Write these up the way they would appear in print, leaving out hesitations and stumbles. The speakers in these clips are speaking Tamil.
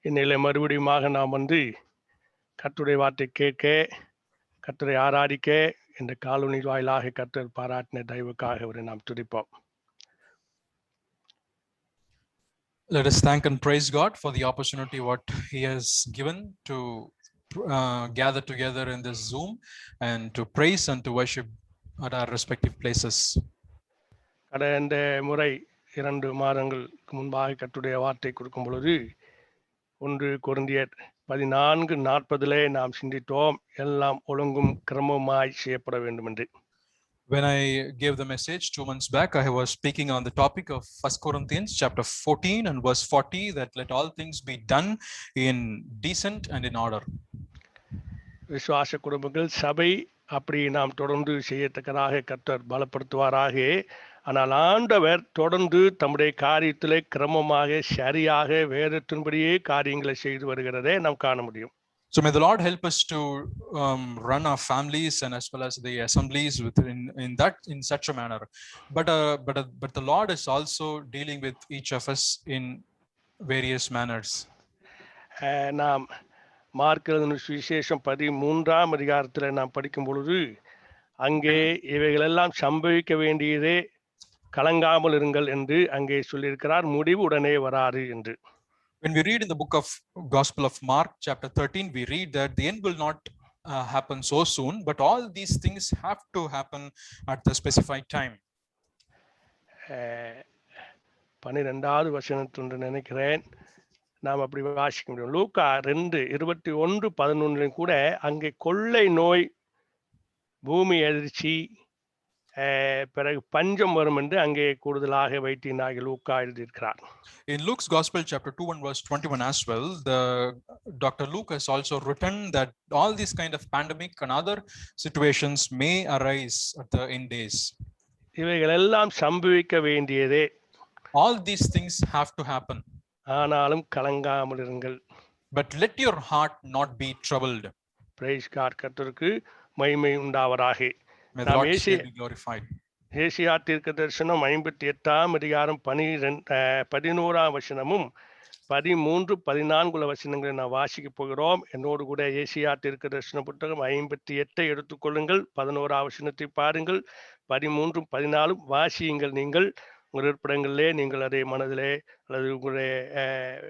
இன்னையில மறுபடியுமாக நாம் கர்த்தருடைய வார்த்தை கேட்க, கர்த்தரை ஆராதிக்க என்ற காலொனி வாயிலாக கர்த்தர் பாராட்டின தயவுக்காக அவரை நாம் துதிப்போம். Let us thank and praise God for the opportunity what He has given to gather together in this Zoom and to praise and to worship at our respective places. கடந்த முறை 2 மாதங்களுக்கு முன்பாக கர்த்தருடைய வார்த்தை கொடுக்கும் பொழுது 1 கொரிந்தியர் 14:40 நாம் சிந்தித்தோம், எல்லாம் ஒழுங்கும் கிரமமாய் செய்யப்பட வேண்டும் என்று. When I gave the message 2 months back, I was speaking on the topic of 1 Corinthians chapter 14 and verse 40 that let all things be done in decent and in order. விசுவாச குடும்பங்கள் சபை அப்படி நாம் தொடர்ந்து செய்யத்தக்கதாக கர்த்தர் பலப்படுத்துவாராக. ஆனால் ஆண்டவர் தொடர்ந்து தம்முடைய காரியத்திலே கிரமமாக சரியாக வேதத்தின்படியே காரியங்களை செய்து வருகிறதை நாம் காண முடியும். So may the Lord help us to run our families and as well as the assemblies in such a manner. But the Lord is also dealing with each of us in various manners. நாம் மார்க் எழுதின சுவிசேஷம் 13ஆம் அதிகாரத்தில் நாம் படிக்கும் பொழுது அங்கே இவைகளெல்லாம் சம்பவிக்க வேண்டியதே, கலங்காமல் இருங்கள் என்று அங்கே சொல்லியிருக்கிறார். முடிவு உடனே வராது என்று. When we read in the book of Gospel of Mark chapter 13, we read that the end will not happen so soon, but all these things have to happen at the specified time. 12வது வசனத்துண்டு நினைக்கிறேன் நாம் அப்படி வாசிக்க முடியும். லூக்கா 2:21-11 கூட அங்கே கொள்ளை நோய், பூமி அதிர்ச்சி, பிறகு பஞ்சம் வரும் என்று அங்கே கூடுதலாக வைத்தியனாகி லூக்கா எழுதியிருக்கிறார். In Luke's Gospel chapter 2 and verse 21 as well, Dr. Luke has also written that all these kind of pandemic and other situations may arise at the end days. இவைகள் எல்லாம் சம்பவிக்க வேண்டியதே. All these things have to happen. ஆனாலும் கலங்காமல் இருங்கள். But let your heart not be troubled. Praise God. கர்த்தருக்கு மகிமை உண்டாவதாக. May the Lord be glorified. Asia தீர்க்கதரிசனம் 58ஆம் அதிகாரம் 11ஆம் வசனமும் 13-14 வசனங்களை நாம் வாசிக்க போகிறோம். என்னோடு கூட ஏசியா தீர்க்கதரிசன புத்தகம் 58 எடுத்துக்கொள்ளுங்கள். 11ஆம் வசனத்தை பாருங்கள். 13-14 வாசியுங்கள். நீங்கள் உங்கள் இருப்பிடங்களிலே நீங்கள் அதை மனதிலே அல்லது உங்களுடைய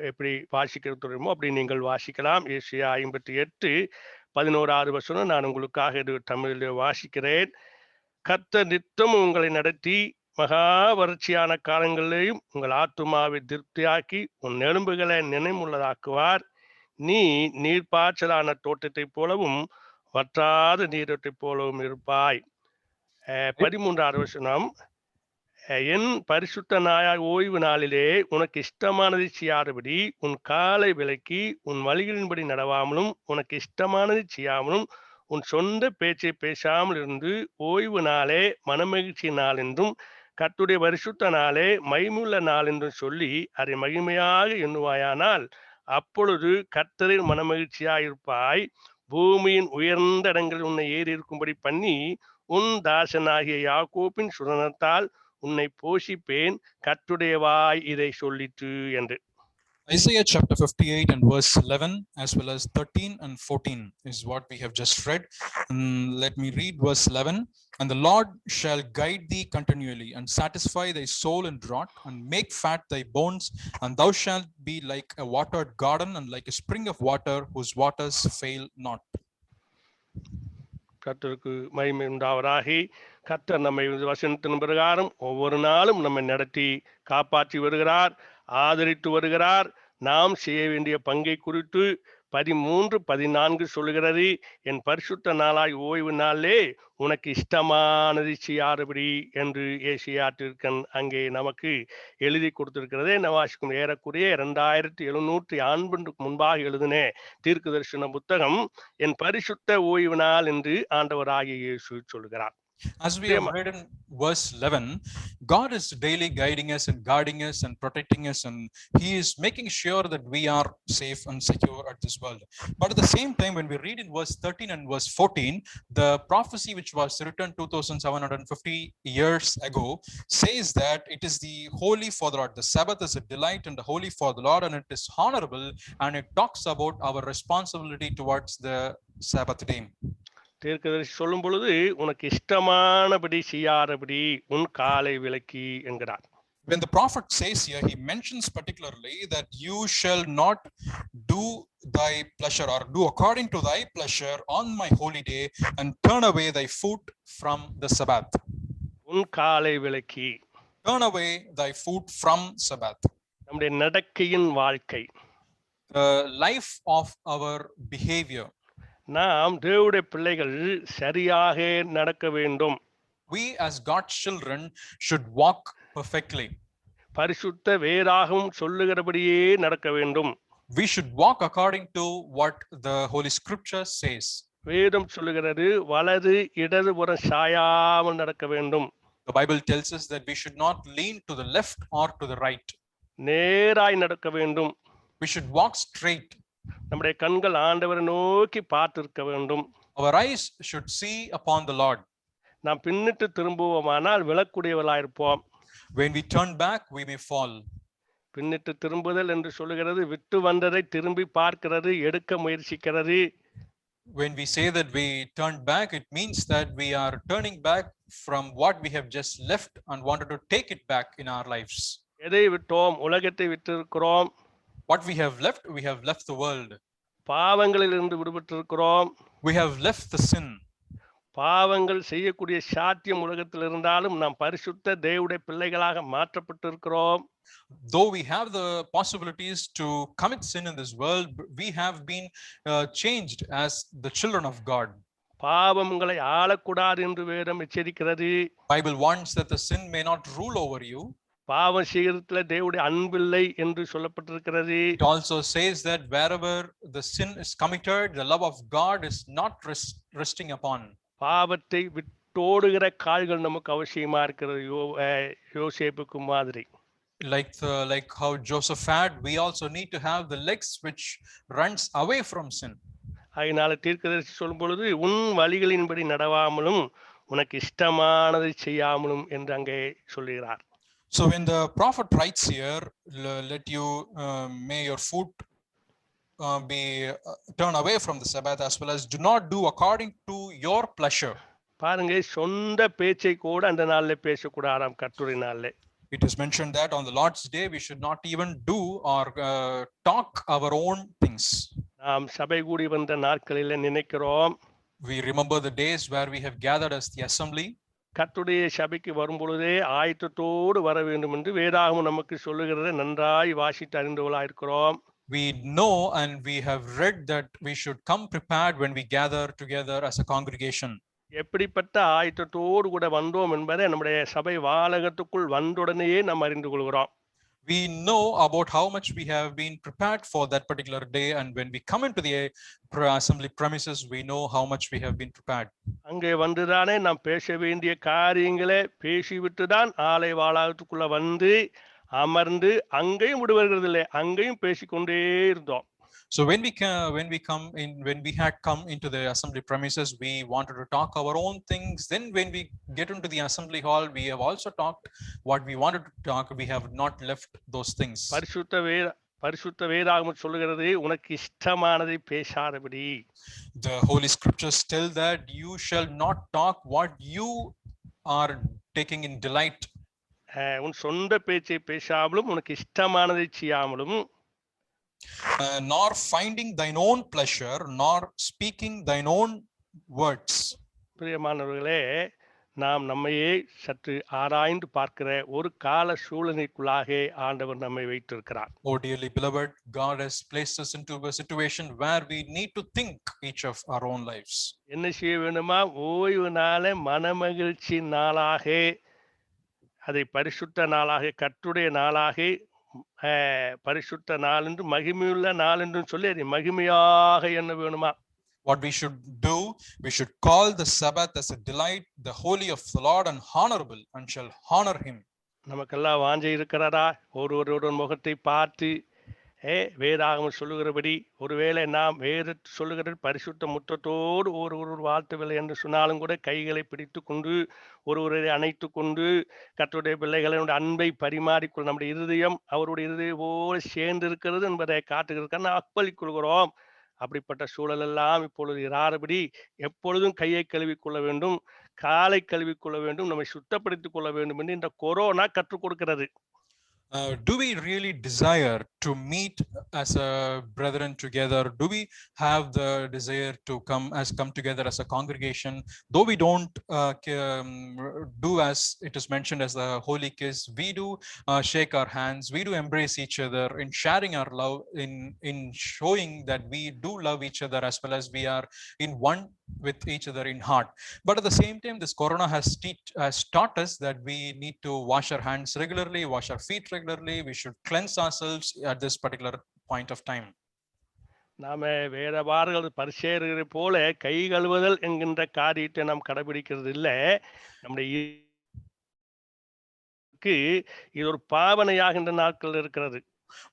எப்படி வாசிக்கிறது தெரியுமோ அப்படி நீங்கள் வாசிக்கலாம். ஏசியா 58:11 வசனம் நான் உங்களுக்காக இது தமிழிலே வாசிக்கிறேன். கர்த்தர் நித்தம் உங்களை நடத்தி மகா வறட்சியான காலங்களிலேயும் உங்கள் ஆத்துமாவை திருப்தியாக்கி உன் எலும்புகளை நினைவுள்ளதாக்குவார். நீ நீர்ப்பாய்ச்சலான தோட்டத்தைப் போலவும் வற்றாத நீரோட்டை போலவும் இருப்பாய். 13வது வசனம், என் பரிசுத்த நாயாய் ஓய்வு நாளிலே உனக்கு இஷ்டமானதை செய்யாதபடி உன் காலை விலக்கி உன் வழிகளின்படி நடவாமலும் உனக்கு இஷ்டமானதை செய்யாமலும் உன் சொந்த பேச்சை பேசாமல் இருந்து ஓய்வு நாளே மனமகிழ்ச்சி நாள் என்றும் கர்த்தருடைய பரிசுத்த நாளே மகிமையுள்ள நாள் என்றும் சொல்லி அதை மகிமையாக எண்ணுவாயானால் அப்பொழுது கர்த்தரின் மனமகிழ்ச்சியாயிருப்பாய். பூமியின் உயர்ந்த இடங்களில் உன்னை ஏறி இருக்கும்படி பண்ணி உன் தாசனாகிய யாக்கோபின் சுதனத்தால் உன்னை போஷிப்பேன், கர்த்தருடைய வாய் இதை சொல்லிற்று என்று. Isaiah chapter 58 and verse 11 as well as 13 and 14 is what we have just read. Let me read verse 11. And the Lord shall guide thee continually and satisfy thy soul in drought and make fat thy bones, and thou shalt be like a watered garden and like a spring of water whose waters fail not. கர்த்தருக்கு மகிமை உண்டாவதாக. கர்த்தர் நம்மை வசனத்தின் பிரகாரம் ஒவ்வொரு நாளும் நம்மை நடத்தி காப்பாற்றி வருகிறார், ஆதரித்து வருகிறார். நாம் செய்ய வேண்டிய பங்கை குறித்து 13-14 சொல்கிறது. என் பரிசுத்த நாளாய் ஓய்வு நாளே உனக்கு இஷ்டமானதை செய்யாதபடி என்று ஏசியா தீர்க்கன் அங்கே நமக்கு எழுதி கொடுத்திருக்கிறதே. நவாசிக்கும் ஏறக்குறைய 2700 ஆண்டுக்கு முன்பாக எழுதின தீர்க்க தரிசன புத்தகம் என் பரிசுத்த ஓய்வு நாள் என்று ஆண்டவராகிய இயேசு சொல்கிறார். As we have read in verse 11, God is daily guiding us and guarding us and protecting us, and He is making sure that we are safe and secure at this world. But at the same time, when we read in verse 13 and verse 14, the prophecy which was written 2750 years ago says that it is the holy for the Lord. The Sabbath is a delight and the holy for the Lord, and it is honorable, and it talks about our responsibility towards the Sabbath day. தீர்க்கதரிசி சொல்லும் பொழுது உனக்கு இஷ்டமானபடி செய்யாதபடி உன் காலை விலக்கி என்கிறார். When the prophet says here, he mentions particularly that you shall not do thy pleasure or do according to thy pleasure on my holy day and turn away thy foot from the Sabbath. உன் காலை விலக்கி. Turn away thy foot from Sabbath. நம்முடைய நடக்கையின் வாழ்க்கை. The life of our behavior. நாம் தேவனுடைய பிள்ளைகள் சரியாக நடக்க வேண்டும். We as God's children should walk perfectly. பரிசுத்த வேதாகமம் சொல்லுகிறபடியே நடக்க வேண்டும். We should walk according to what the Holy Scripture says. வேதம் சொல்லுகிறது வலது இடதுபுறம் சாயாமல் நடக்க வேண்டும். The Bible tells us that we should not lean to the left or to the right. நேராய் நடக்க வேண்டும். We should walk straight. நம்முடைய கண்கள் ஆண்டவரை நோக்கி பார்த்திருக்க வேண்டும். Our eyes should see upon the Lord. நாம் பின்னிட்டு திரும்புவோமானால் விழக்கூடியவர்களாயிருப்போம். When we turn back, we may fall. பின்னிட்டு திரும்புதல் என்று சொல்லுகிறது விட்டு வந்ததை திரும்பி பார்க்கிறது, எடுக்க முயற்சிக்கிறது. When we say that we turn back, it means that we are turning back from what we have just left and wanted to take it back in our lives. எதை விட்டோம்? உலகத்தை விட்டிருக்கிறோம். What we have left the world. பாவங்களிலிருந்து விடுபட்டிருக்கிறோம். We have left the sin. பாவங்கள் செய்யக்கூடிய சாத்தியம் உலகத்தில் இருந்தாலும் நாம் பரிசுத்த தேவனுடைய பிள்ளைகளாக மாற்றப்பட்டிருக்கிறோம். Though we have the possibilities to commit sin in this world, we have been changed as the children of God. பாவம் உங்களை ஆளக்கூடாது என்று வேதம் எச்சரிக்கிறது. Bible warns that the sin may not rule over you. பாவம் செய்கிறதுல தேவனுடைய அன்பில்லை என்று சொல்லப்பட்டிருக்கிறது. It also says that wherever the sin is committed, the love of God is not resting upon. பாவத்தை விட்டோடுகிற கால்கள் நமக்கு அவசியமா இருக்கிறது. யோசேப்புக்கு மாதிரி. Like how Joseph had, we also need to have the legs which runs away from sin. அதனால தீர்க்கதரிசி சொல்லும் பொழுது உன் வழிகளின்படி நடவாமலும் உனக்கு இஷ்டமானதை செய்யாமலும் என்று அங்கே சொல்லுகிறார். So when the prophet writes here, let you may your foot be turn away from the Sabbath, as well as do not do according to your pleasure. பாருங்க, சொந்த பேச்சை கூட அந்த நாள்ல பேசக்கூடாதாம் கர்த்தருடைய நாள்ல. It is mentioned that on the Lord's day we should not even do or talk our own things. நாம் சபை கூடி வந்த நாட்களில நினைக்கிறோம். We remember the days where we have gathered as the assembly. கர்த்தருடைய சபைக்கு வரும் பொழுதே ஆயத்தத்தோடு வர வேண்டும் என்று வேதாகமம் நமக்கு சொல்லுகிறதை நன்றாய் வாசித்து அறிந்தவர்களாயிருக்கிறோம். We know and we have read that we should come prepared when we gather together as a congregation. எப்படிப்பட்ட ஆயத்தத்தோடு கூட வந்தோம் என்பதை நம்முடைய சபை வாலகத்துக்குள் வந்தவுடனேயே நாம் அறிந்து கொள்கிறோம். We know about how much we have been prepared for that particular day, and when we come into the assembly premises, we know how much we have been prepared. அங்கே வந்துதானே நாம் பேச வேண்டிய காரியங்களை பேசிவிட்டு தான் ஆலய வாலகத்துக்குள்ள வந்து அமர்ந்து அங்கேயும் விடுவதில்லை, அங்கேயும் பேசிக்கொண்டே இருந்தோம். So when we had come into the assembly premises, we wanted to talk our own things. Then when we get into the assembly hall, we have also talked what we wanted to talk. We have not left those things. பரிசுத்த வேதாகமம் சொல்லுகிறது உனக்கு இஷ்டமானதை பேசாதபடி. The Holy Scriptures tell that you shall not talk what you are taking in delight. உன் சொந்த பேச்சை பேசாமலும் உனக்கு இஷ்டமானதை செய்யாமலும் nor finding thine own pleasure, nor speaking thine own words. பிரியமானவர்களே, நாம் நம்மையே சற்று ஆராய்ந்து பார்க்கிற ஒரு கால சூழ்நிலைக்குள்ளாக ஆண்டவர் நம்மை வைத்திருக்கிறார். Oh dearly beloved, God has placed us into a situation where we need to think each of our own lives. என்ன செய்ய வேண்டுமா? ஓய்வு நாளை மனமகிழ்ச்சி நாளாக, அதை பரிசுத்த நாளாக, கர்த்தருடைய நாளாக, பரிசுத்த நாள் என்று மகிமையுள்ள நாள் என்று சொல்லி அதை மகிமையாக என்ன வேணுமா? What we should do, we should call the Sabbath as a delight, the holy of the Lord, and honorable, and shall honor him. நமக்கெல்லாம் வாஞ்சை இருக்கிறதா ஒருவருடன் முகத்தை பார்த்து வேதாகமம் சொல்லுகிறபடி ஒருவேளை நாம் வேத சொல்லுகிற பரிசுத்த முற்றத்தோடு ஒரு வாழ்த்தவில்லை என்று சொன்னாலும் கூட கைகளை பிடித்து கொண்டு ஒருவரை அணைத்து கொண்டு கர்த்தருடைய பிள்ளைகளுடைய அன்பை பரிமாறிக்கொள் நம்முடைய இருதயம் அவருடைய இருதயம் போல சேர்ந்து இருக்கிறது என்பதை காட்டுகிறதுக்காக நாம் அக்பலிக் கொள்கிறோம். அப்படிப்பட்ட சூழல் எல்லாம் இப்பொழுது இராதபடி எப்பொழுதும் கையை கழுவிக்கொள்ள வேண்டும், காலை கழுவிக்கொள்ள வேண்டும், நம்மை சுத்தப்படுத்திக் கொள்ள வேண்டும் என்று இந்த கொரோனா கற்றுக் கொடுக்கிறது. Do we really desire to meet as a brethren together? Do we have the desire to come together as a congregation? Though we don't do as it is mentioned as the holy kiss, we do shake our hands, we do embrace each other in sharing our love, in showing that we do love each other as well as we are in one with each other in heart. But at the same time, this corona has taught us that we need to wash our hands regularly, wash our feet regularly. We should cleanse ourselves at this particular point of time. நாம வேதபாரர்கள் பரிசேயர்களை போல கை கழுவுதல் என்கின்ற காரியத்தை நாம் கடைபிடிக்கிறது இல்லை. நம்முடைய இது ஒரு பாவனையாகின்ற நாட்கள் இருக்கிறது.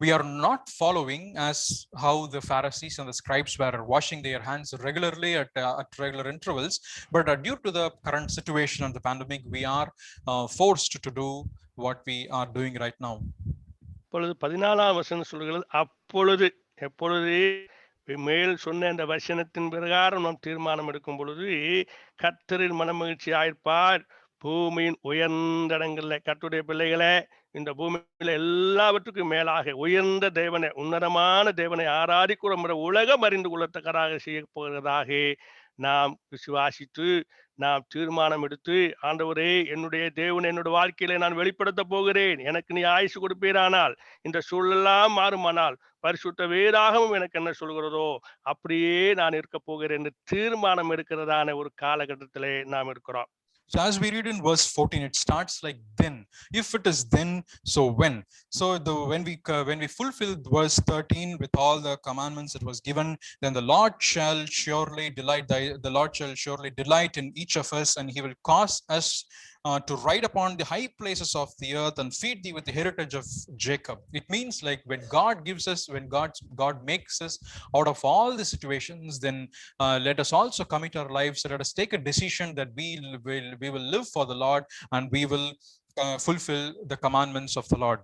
We are not following as how the Pharisees and the scribes were washing their hands regularly at regular intervals, but due to the current situation and the pandemic, we are forced to do what we are doing right now. இப்பொழுது 14ஆம் வசனம் சொல்கிறது, அப்பொழுது எப்பொழுது மேல் சொன்ன அந்த வசனத்தின் பிரகாரம் நாம் தீர்மானம் எடுக்கும் பொழுது கர்த்தரில் மனமகிழ்ச்சி ஆயிருப்பார். பூமியின் உயர்ந்த இடங்கள்ல கர்த்தருடைய பிள்ளைகளே, இந்த பூமியில எல்லாவற்றுக்கும் மேலாக உயர்ந்த தேவனை, உன்னதமான தேவனை ஆராதிக்கிற உலகம் அறிந்து கொள்ளத்தக்கதாக செய்ய போகிறதாக நாம் விசுவாசித்து நாம் தீர்மானம் எடுத்து, ஆண்டவரே என்னுடைய தேவன் என்னுடைய வாழ்க்கையில நான் வெளிப்படுத்த போகிறேன், எனக்கு நீ ஆயுசு கொடுப்பீரானால், இந்த சூழலெல்லாம் மாறுமானால் பரிசுத்த வேதாகமும் எனக்கு என்ன சொல்கிறதோ அப்படியே நான் இருக்க போகிறேன் என்று தீர்மானம் எடுக்கிறதான ஒரு காலகட்டத்திலே நாம் இருக்கிறோம். So as we read in verse 14, it starts like then. If it is then, so when? So when we fulfill verse 13 with all the commandments that was given, then the Lord shall surely delight in each of us, and he will cause us to ride upon the high places of the earth and feed thee with the heritage of Jacob. It means like when God gives us, when God makes us out of all the situations, then let us also commit our lives. Let us take a decision that we will live for the Lord and we will fulfill the commandments of the Lord.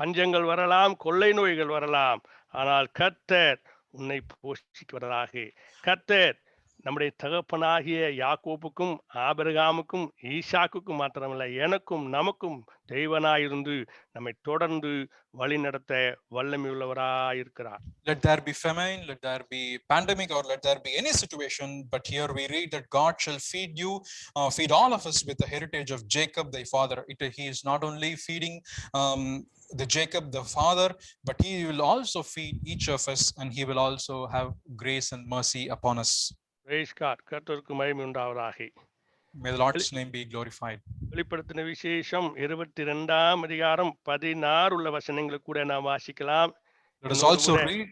பஞ்சங்கள் வரலாம், கொள்ளை நோய்கள் வரலாம், ஆனால் கர்த்தர் உன்னை போஷிக்கிறதாக. கர்த்தர் நம்முடைய தகப்பனாகிய யாக்கோபுக்கும் ஆபிரகாமுக்கும் ஈசாக்குக்கும் மாத்திரமல்ல, எனக்கும் நமக்கும் தெய்வனாயிருந்து நம்மை தொடர்ந்து வழி நடத்த வல்லமையுள்ளவராயிருக்கிறார். Let there be famine, let there be pandemic, or let there be any situation, but here we read that God shall feed you, feed all of us with the heritage of Jacob thy father. He is not only feeding the Jacob the father, but he will also feed each of us, and he will also have grace and mercy upon us. Praise God. கர்த்தருக்கு மகிமை உண்டாவதாக. May the Lord's name be glorified. வெளிப்படுத்தின விசேஷம் 22ஆம் அதிகாரம் 16 உள்ள வசனங்களை கூட நாம் வாசிக்கலாம். Let us also read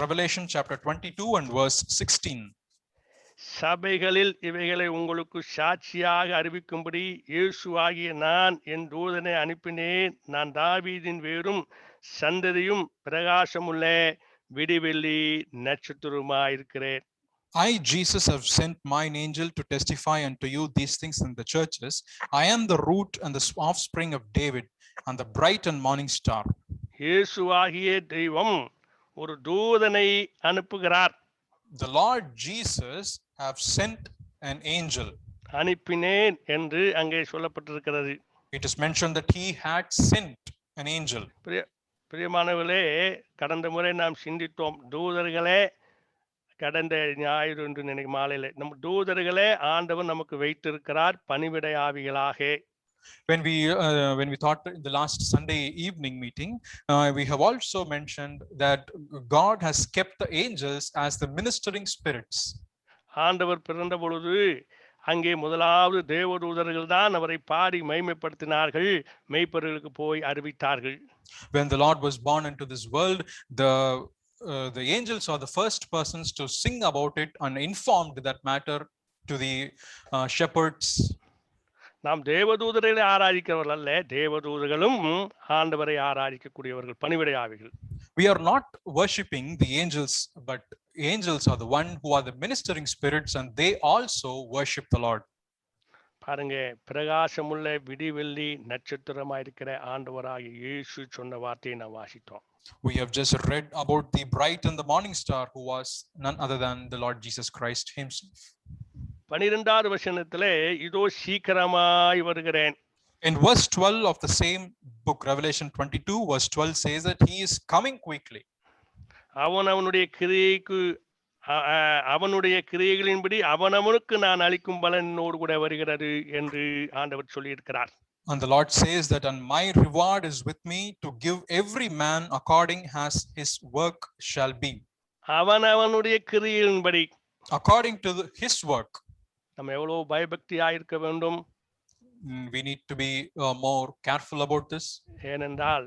Revelation chapter 22 and verse 16. சபைகளில் இவைகளை உங்களுக்கு சாட்சியாக அறிவிக்கும்படி இயேசுவாகிய நான் என் தூதனை அனுப்பினேன். நான் தாவீதின் வேரும் சந்ததியும் பிரகாசமுள்ள விடிவெள்ளி நட்சத்திரமாயிருக்கிறேன். I, Jesus, have sent mine angel to testify unto you these things in the churches. I am the root and the offspring of David and the bright and morning star. இயேசுவாகிய தெய்வம் ஒரு தூதனை அனுப்புகிறார். The Lord Jesus have sent an angel. அனுப்பினேன் என்று அங்கே சொல்லப்பட்டிருக்கிறது. It is mentioned that he had sent an angel. பிரியமானவர்களே, கடந்த முறை நாம் சிந்தித்தோம், தூதர்களே, கடந்த ஞாயிறு என்று நினைக்க மாலையில நம்ம தூதர்களே ஆண்டவன் நமக்கு வைத்திருக்கிறார் பணிவிடை ஆவிகளாக. When we thought in the last Sunday evening meeting, we have also mentioned that God has kept the angels as the ministering spirits. ஆண்டவர் பிறந்த பொழுது அங்கே முதலாவது தேவதூதர்கள் தான் அவரை பாடி மகிமைப்படுத்தினார்கள், மேய்ப்பர்களுக்கு போய் அறிவித்தார்கள். When the Lord was born into this world, the the angels are the first persons to sing about it and informed that matter to the shepherds. நாம் தேவதூதர்களை ஆராதிக்கிறவர்கள் அல்ல, தேவதூதர்களும் ஆண்டவரை ஆராதிக்கக்கூடியவர்கள், பணிவிடை ஆவிகள். We are not worshipping the angels, but angels are the one who are the ministering spirits, and they also worship the Lord. பாருங்க, பிரகாசமுள்ள விடிவெள்ளி நட்சத்திரமாயிருக்கிற ஆண்டவராகிய இயேசு சொன்ன வார்த்தையை நாம் வாசித்தோம். We have just read about the bright and the morning star, who was none other than the Lord Jesus Christ himself. 12வது வசனத்திலே இதோ சீக்கிரமாய் வருகிறேன். In verse 12 of the same book, Revelation 22 verse 12 says that he is coming quickly. அவனுடைய கிரியைக்கு அவனுடைய கிரியைகளின்படி அவனவனுக்கு நான் அளிக்கும் பலன் என்னோடு கூட வருகிறது என்று ஆண்டவர் சொல்லியிருக்கிறார். And the Lord says that, and my reward is with me to give every man according as his work shall be. அவனவனுடைய கிரியைகளின்படி, according to his work. நம்ம எவ்வளவு பயபக்தியா இருக்க வேண்டும். We need to be more careful about this. ஏனென்றால்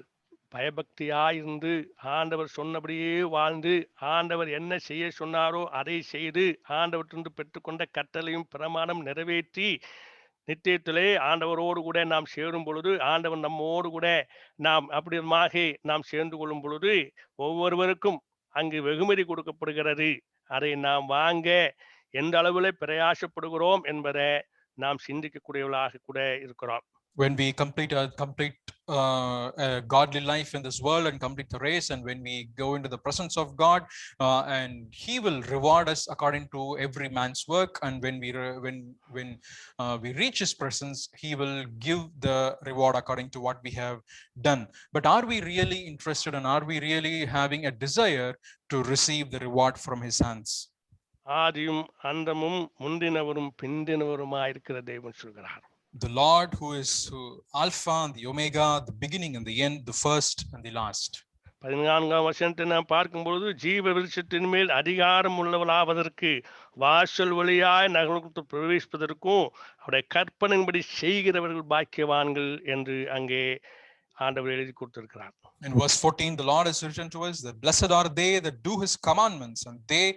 பயபக்தியாயிருந்து ஆண்டவர் சொன்னபடியே வாழ்ந்து ஆண்டவர் என்ன செய்ய சொன்னாரோ அதை செய்து ஆண்டவற்றிலிருந்து பெற்றுக்கொண்ட கட்டளையும் பிரமாணம் நிறைவேற்றி நித்தியத்திலே ஆண்டவரோடு கூட நாம் சேரும் பொழுது, ஆண்டவர் நம்மோடு கூட நாம் அப்படிமாக நாம் சேர்ந்து கொள்ளும் பொழுது ஒவ்வொருவருக்கும் அங்கு வெகுமதி கொடுக்கப்படுகிறது. அதை நாம் வாங்க எந்த அளவில் பிரயாசப்படுகிறோம் என்பதை நாம் சிந்திக்கக்கூடியவர்களாக கூட இருக்கிறோம். When we complete a godly life in this world and complete the race, and when we go into the presence of God, and he will reward us according to every man's work, and when we reach his presence, he will give the reward according to what we have done. But are we really interested, and are we really having a desire to receive the reward from his hands? ஆதியும் அந்தமும் முந்தினவரும் பிந்தினவருமாய் இருக்கிற தேவன் சொல்கிறார். The Lord who is Alpha and the Omega, the beginning and the end, the first and the last. 14ஆம் வசனத்தை நாம் பார்க்கும்பொழுது, ஜீவ விருட்சத்தின் மேல் அதிகாரம் உள்ளவளாவதற்கு வாசல் வழியாய் நகருக்குள் பிரவேசிப்பதற்கும் அவருடைய கற்பனையின்படி செய்கிறவர்கள் பாக்கியவான்கள் என்று அங்கே ஆண்டவர் எழுதி கொடுத்திருக்கிறார். In verse 14, the Lord has written to us that blessed are they that do his commandments, and they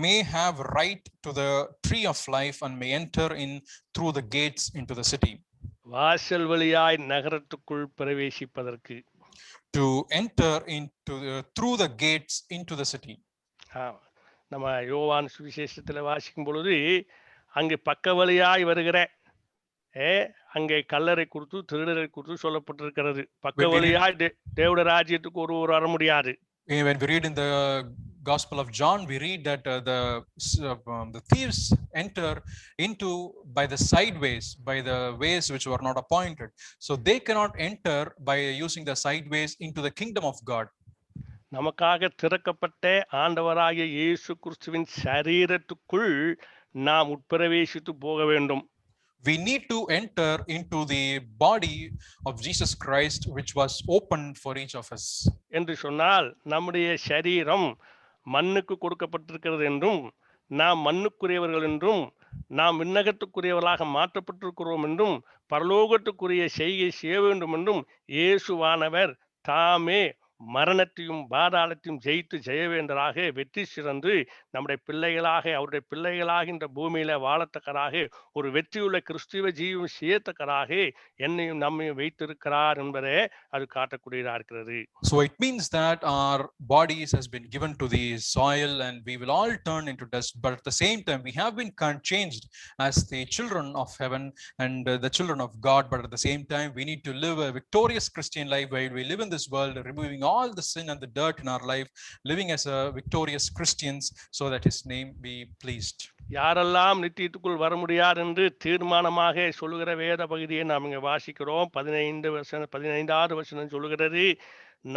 may have right to the tree of life and may enter in through the gates into the city. வாசல் வழியாய் நகரத்துக்குள் பிரவேசிப்பதற்கு, to enter into through the gates into the city. நம்ம யோவான் சுவிசேஷத்தில் வாசிக்கும் பொழுது அங்கு பக்க வழியாய் வருகிற அங்கே கல்லறை குறித்து திருடரை குறித்து சொல்லப்பட்டிருக்கிறது. பக்க வழியாய் தேவனுடைய ராஜ்யத்துக்கு ஒருவர் வர முடியாது. When we read in the Gospel of John, we read that the thieves enter into by the side ways, by the ways which were not appointed. So they cannot enter by using the side ways into the kingdom of God. நமக்காக திறக்கப்பட்ட ஆண்டவராகிய இயேசு கிறிஸ்துவின் சரீரத்துக்குள் நாம் உட்பிரவேசித்து போக வேண்டும். We need to enter into the body of Jesus Christ, which was open for each of us. என்று சொன்னால் நம்முடைய சரீரம் மண்ணுக்கு கொடுக்கப்பட்டிருக்கிறது என்றும், நாம் மண்ணுக்குரியவர்கள் என்றும், நாம் விண்ணகத்துக்குரியவர்களாக மாற்றப்பட்டிருக்கிறோம் என்றும், பரலோகத்துக்குரிய செய்கை செய்ய வேண்டும் என்றும் இயேசுவானவர் தாமே மரணத்தையும் பாதாளத்தையும் ஜெயித்து ஜெயவேந்தராக வெற்றி சிறந்து நம்முடைய பிள்ளைகளாக, அவருடைய பிள்ளைகளாக இந்த பூமியில வாழத்தக்கதாக ஒரு வெற்றியுள்ள கிறிஸ்துவ ஜீவம் செய்யத்தக்கதாக என்னையும் நம்மையும் வைத்திருக்கிறார் என்பதை அது காட்டக்கூடியதா இருக்கிறது. So it means that our bodies has been given to the soil and we will all turn into dust, but at the same time we have been changed as the children of heaven and the children of God. But at the same time we need to live a victorious Christian life while we live in this world, removing all the sin and the dirt in our life, living as a victorious Christians, so that his name be pleased. யாரெல்லாம் நித்தியத்துக்குள் வர முடியாது என்று தீர்மானமாக சொல்லுகிற வேத பகுதியை நாம் இங்கே வாசிக்கிறோம். 15வது வசனம் சொல்லுகிறது,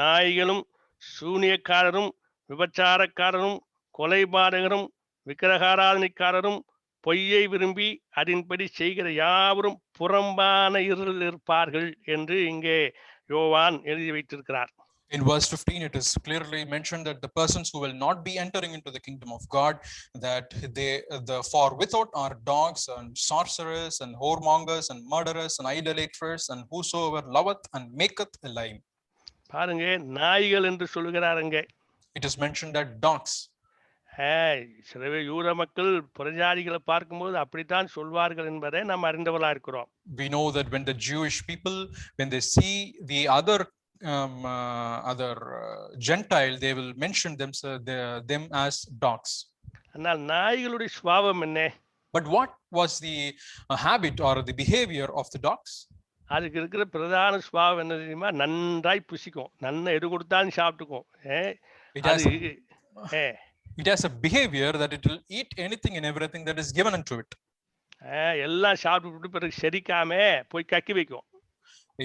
நாய்களும் சூனியக்காரரும் விபச்சாரக்காரரும் கொலைபாதகரும் விக்கிரகாராதனைக்காரரும் பொய்யை விரும்பி அதன்படி செய்கிற யாவரும் புறம்பான இருளில் இருப்பார்கள் என்று இங்கே யோவான் எழுதி வைத்திருக்கிறார். In verse 15, it is clearly mentioned that the persons who will not be entering into the kingdom of God, that for without are dogs and sorcerers and whoremongers and murderers and idolaters and whosoever loveth and maketh a lie. பாருங்க, நாய்கள் என்று சொல்லுகிறாருங்க. it is mentioned that dogs. சில பேர் யூத மக்கள் புறஜாதிகளை பார்க்கும்போது அப்படித்தான் சொல்வார்கள் என்பதை நாம் அறிந்தவர்களா இருக்கிறோம். We know that when the Jewish people, when they see the other Gentile, they will mention them as dogs. ஆனால் நாய்களுடைய சுபாவம் என்ன? But what was the habit or the behavior of the dogs? அதுக்கு இருக்கிற பிரதான சுபாவம் என்ன தெரியுமா? நன்றாய் புசிக்கும், நன்ன எது கொடுத்தாலும் சாப்பிட்டுக்கும். It has a behavior that it will eat anything and everything that is given unto it. எல்லாம் சாப்பிட்டு பிறகு செரிக்காம போய் கக்கி வைக்கும்.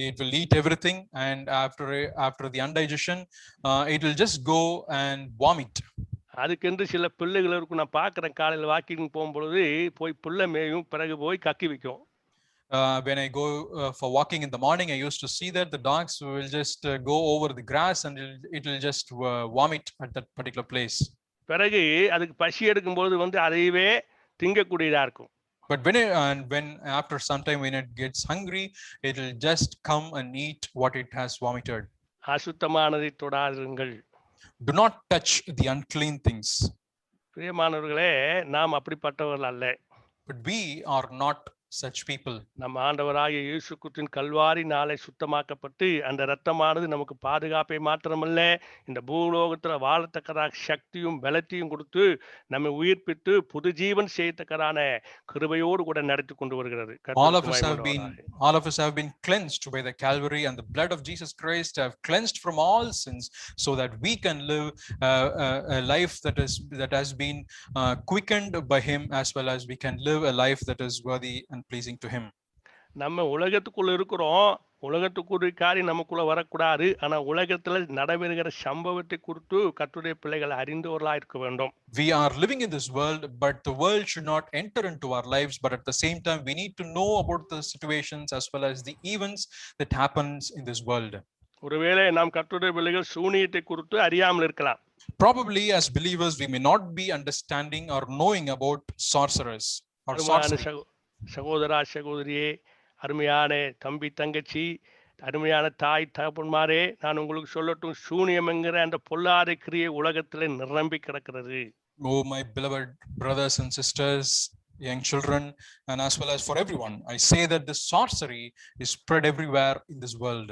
It will eat everything, and after the indigestion, it will just go and vomit. அதுக்கென்று சில பிள்ளைகள் இருக்கும். நான் பார்க்குறேன், காலையில் வாக்கிங் போகும்பொழுது போய் புல்லை மேயும், பிறகு போய் கக்கி வைக்கும். When I go for walking in the morning, I used to see that the dogs will just go over the grass and it will just vomit at that particular place. பிறகு அதுக்கு பசி எடுக்கும்போது அதையவே திங்கக்கூடியதா இருக்கும். But when after some time when it gets hungry, it will just come and eat what it has vomited. அசுத்தமானதை தொடாதீர்கள். Do not touch the unclean things. பிரியமானவர்களே, நாம் அப்படிப்பட்டவர்கள் அல்ல. But we are not such people. நம்ம ஆண்டவராகிய இயேசு கிறிஸ்துவின் கல்வாரி நாளை சுத்தமாக்கப்பட்டு அந்த இரத்தமானது நமக்கு பாதுகாப்பை மாத்திரமல்ல, இந்த பூலோகத்துல வாழத்தக்கதாக சக்தியும் பலத்தையும் கொடுத்து நம்மை உயிர்ப்பித்து புது ஜீவன் செய்யத்தக்கதான கிருபையோடு கூட நடத்தி கொண்டு வருகிறது. All of us have been cleansed by the Calvary, and the blood of Jesus Christ have cleansed from all sins, so that we can live a life that has been quickened by Him, as well as we can live a life that is worthy and pleasing to Him. நம்ம உலகத்துக்குள்ள இருக்கிறோம், உலகத்துக்குரிய காரியம் நமக்குள்ள வரக்கூடாது. ஆனா உலகத்துல நடைபெறுகிற சம்பவத்தை குறித்து கர்த்தருடைய பிள்ளைகள் அறிந்தவர்களா இருக்க வேண்டும். We are living in this world, but the world should not enter into our lives, but at the same time we need to know about the situations as well as the events that happens in this world. ஒருவேளை நாம் கர்த்தருடைய பிள்ளைகள் சூனியத்தை குறித்து அறியாமல் இருக்கலாம். Probably as believers we may not be understanding or knowing about sorcerers or sorcery. சகோதரா சகோதரியே, அருமையான தம்பி தங்கச்சி, அருமையான தாய் தகப்பன்மாரே, நான் உங்களுக்கு சொல்லட்டும், சூனியம் என்கிற அந்த பொல்லாத கிரியை உலகத்திலே நிரம்பி கிடக்கிறது. Oh my beloved brothers and sisters, young children, and as well as for everyone, I say that the sorcery is spread everywhere in this world.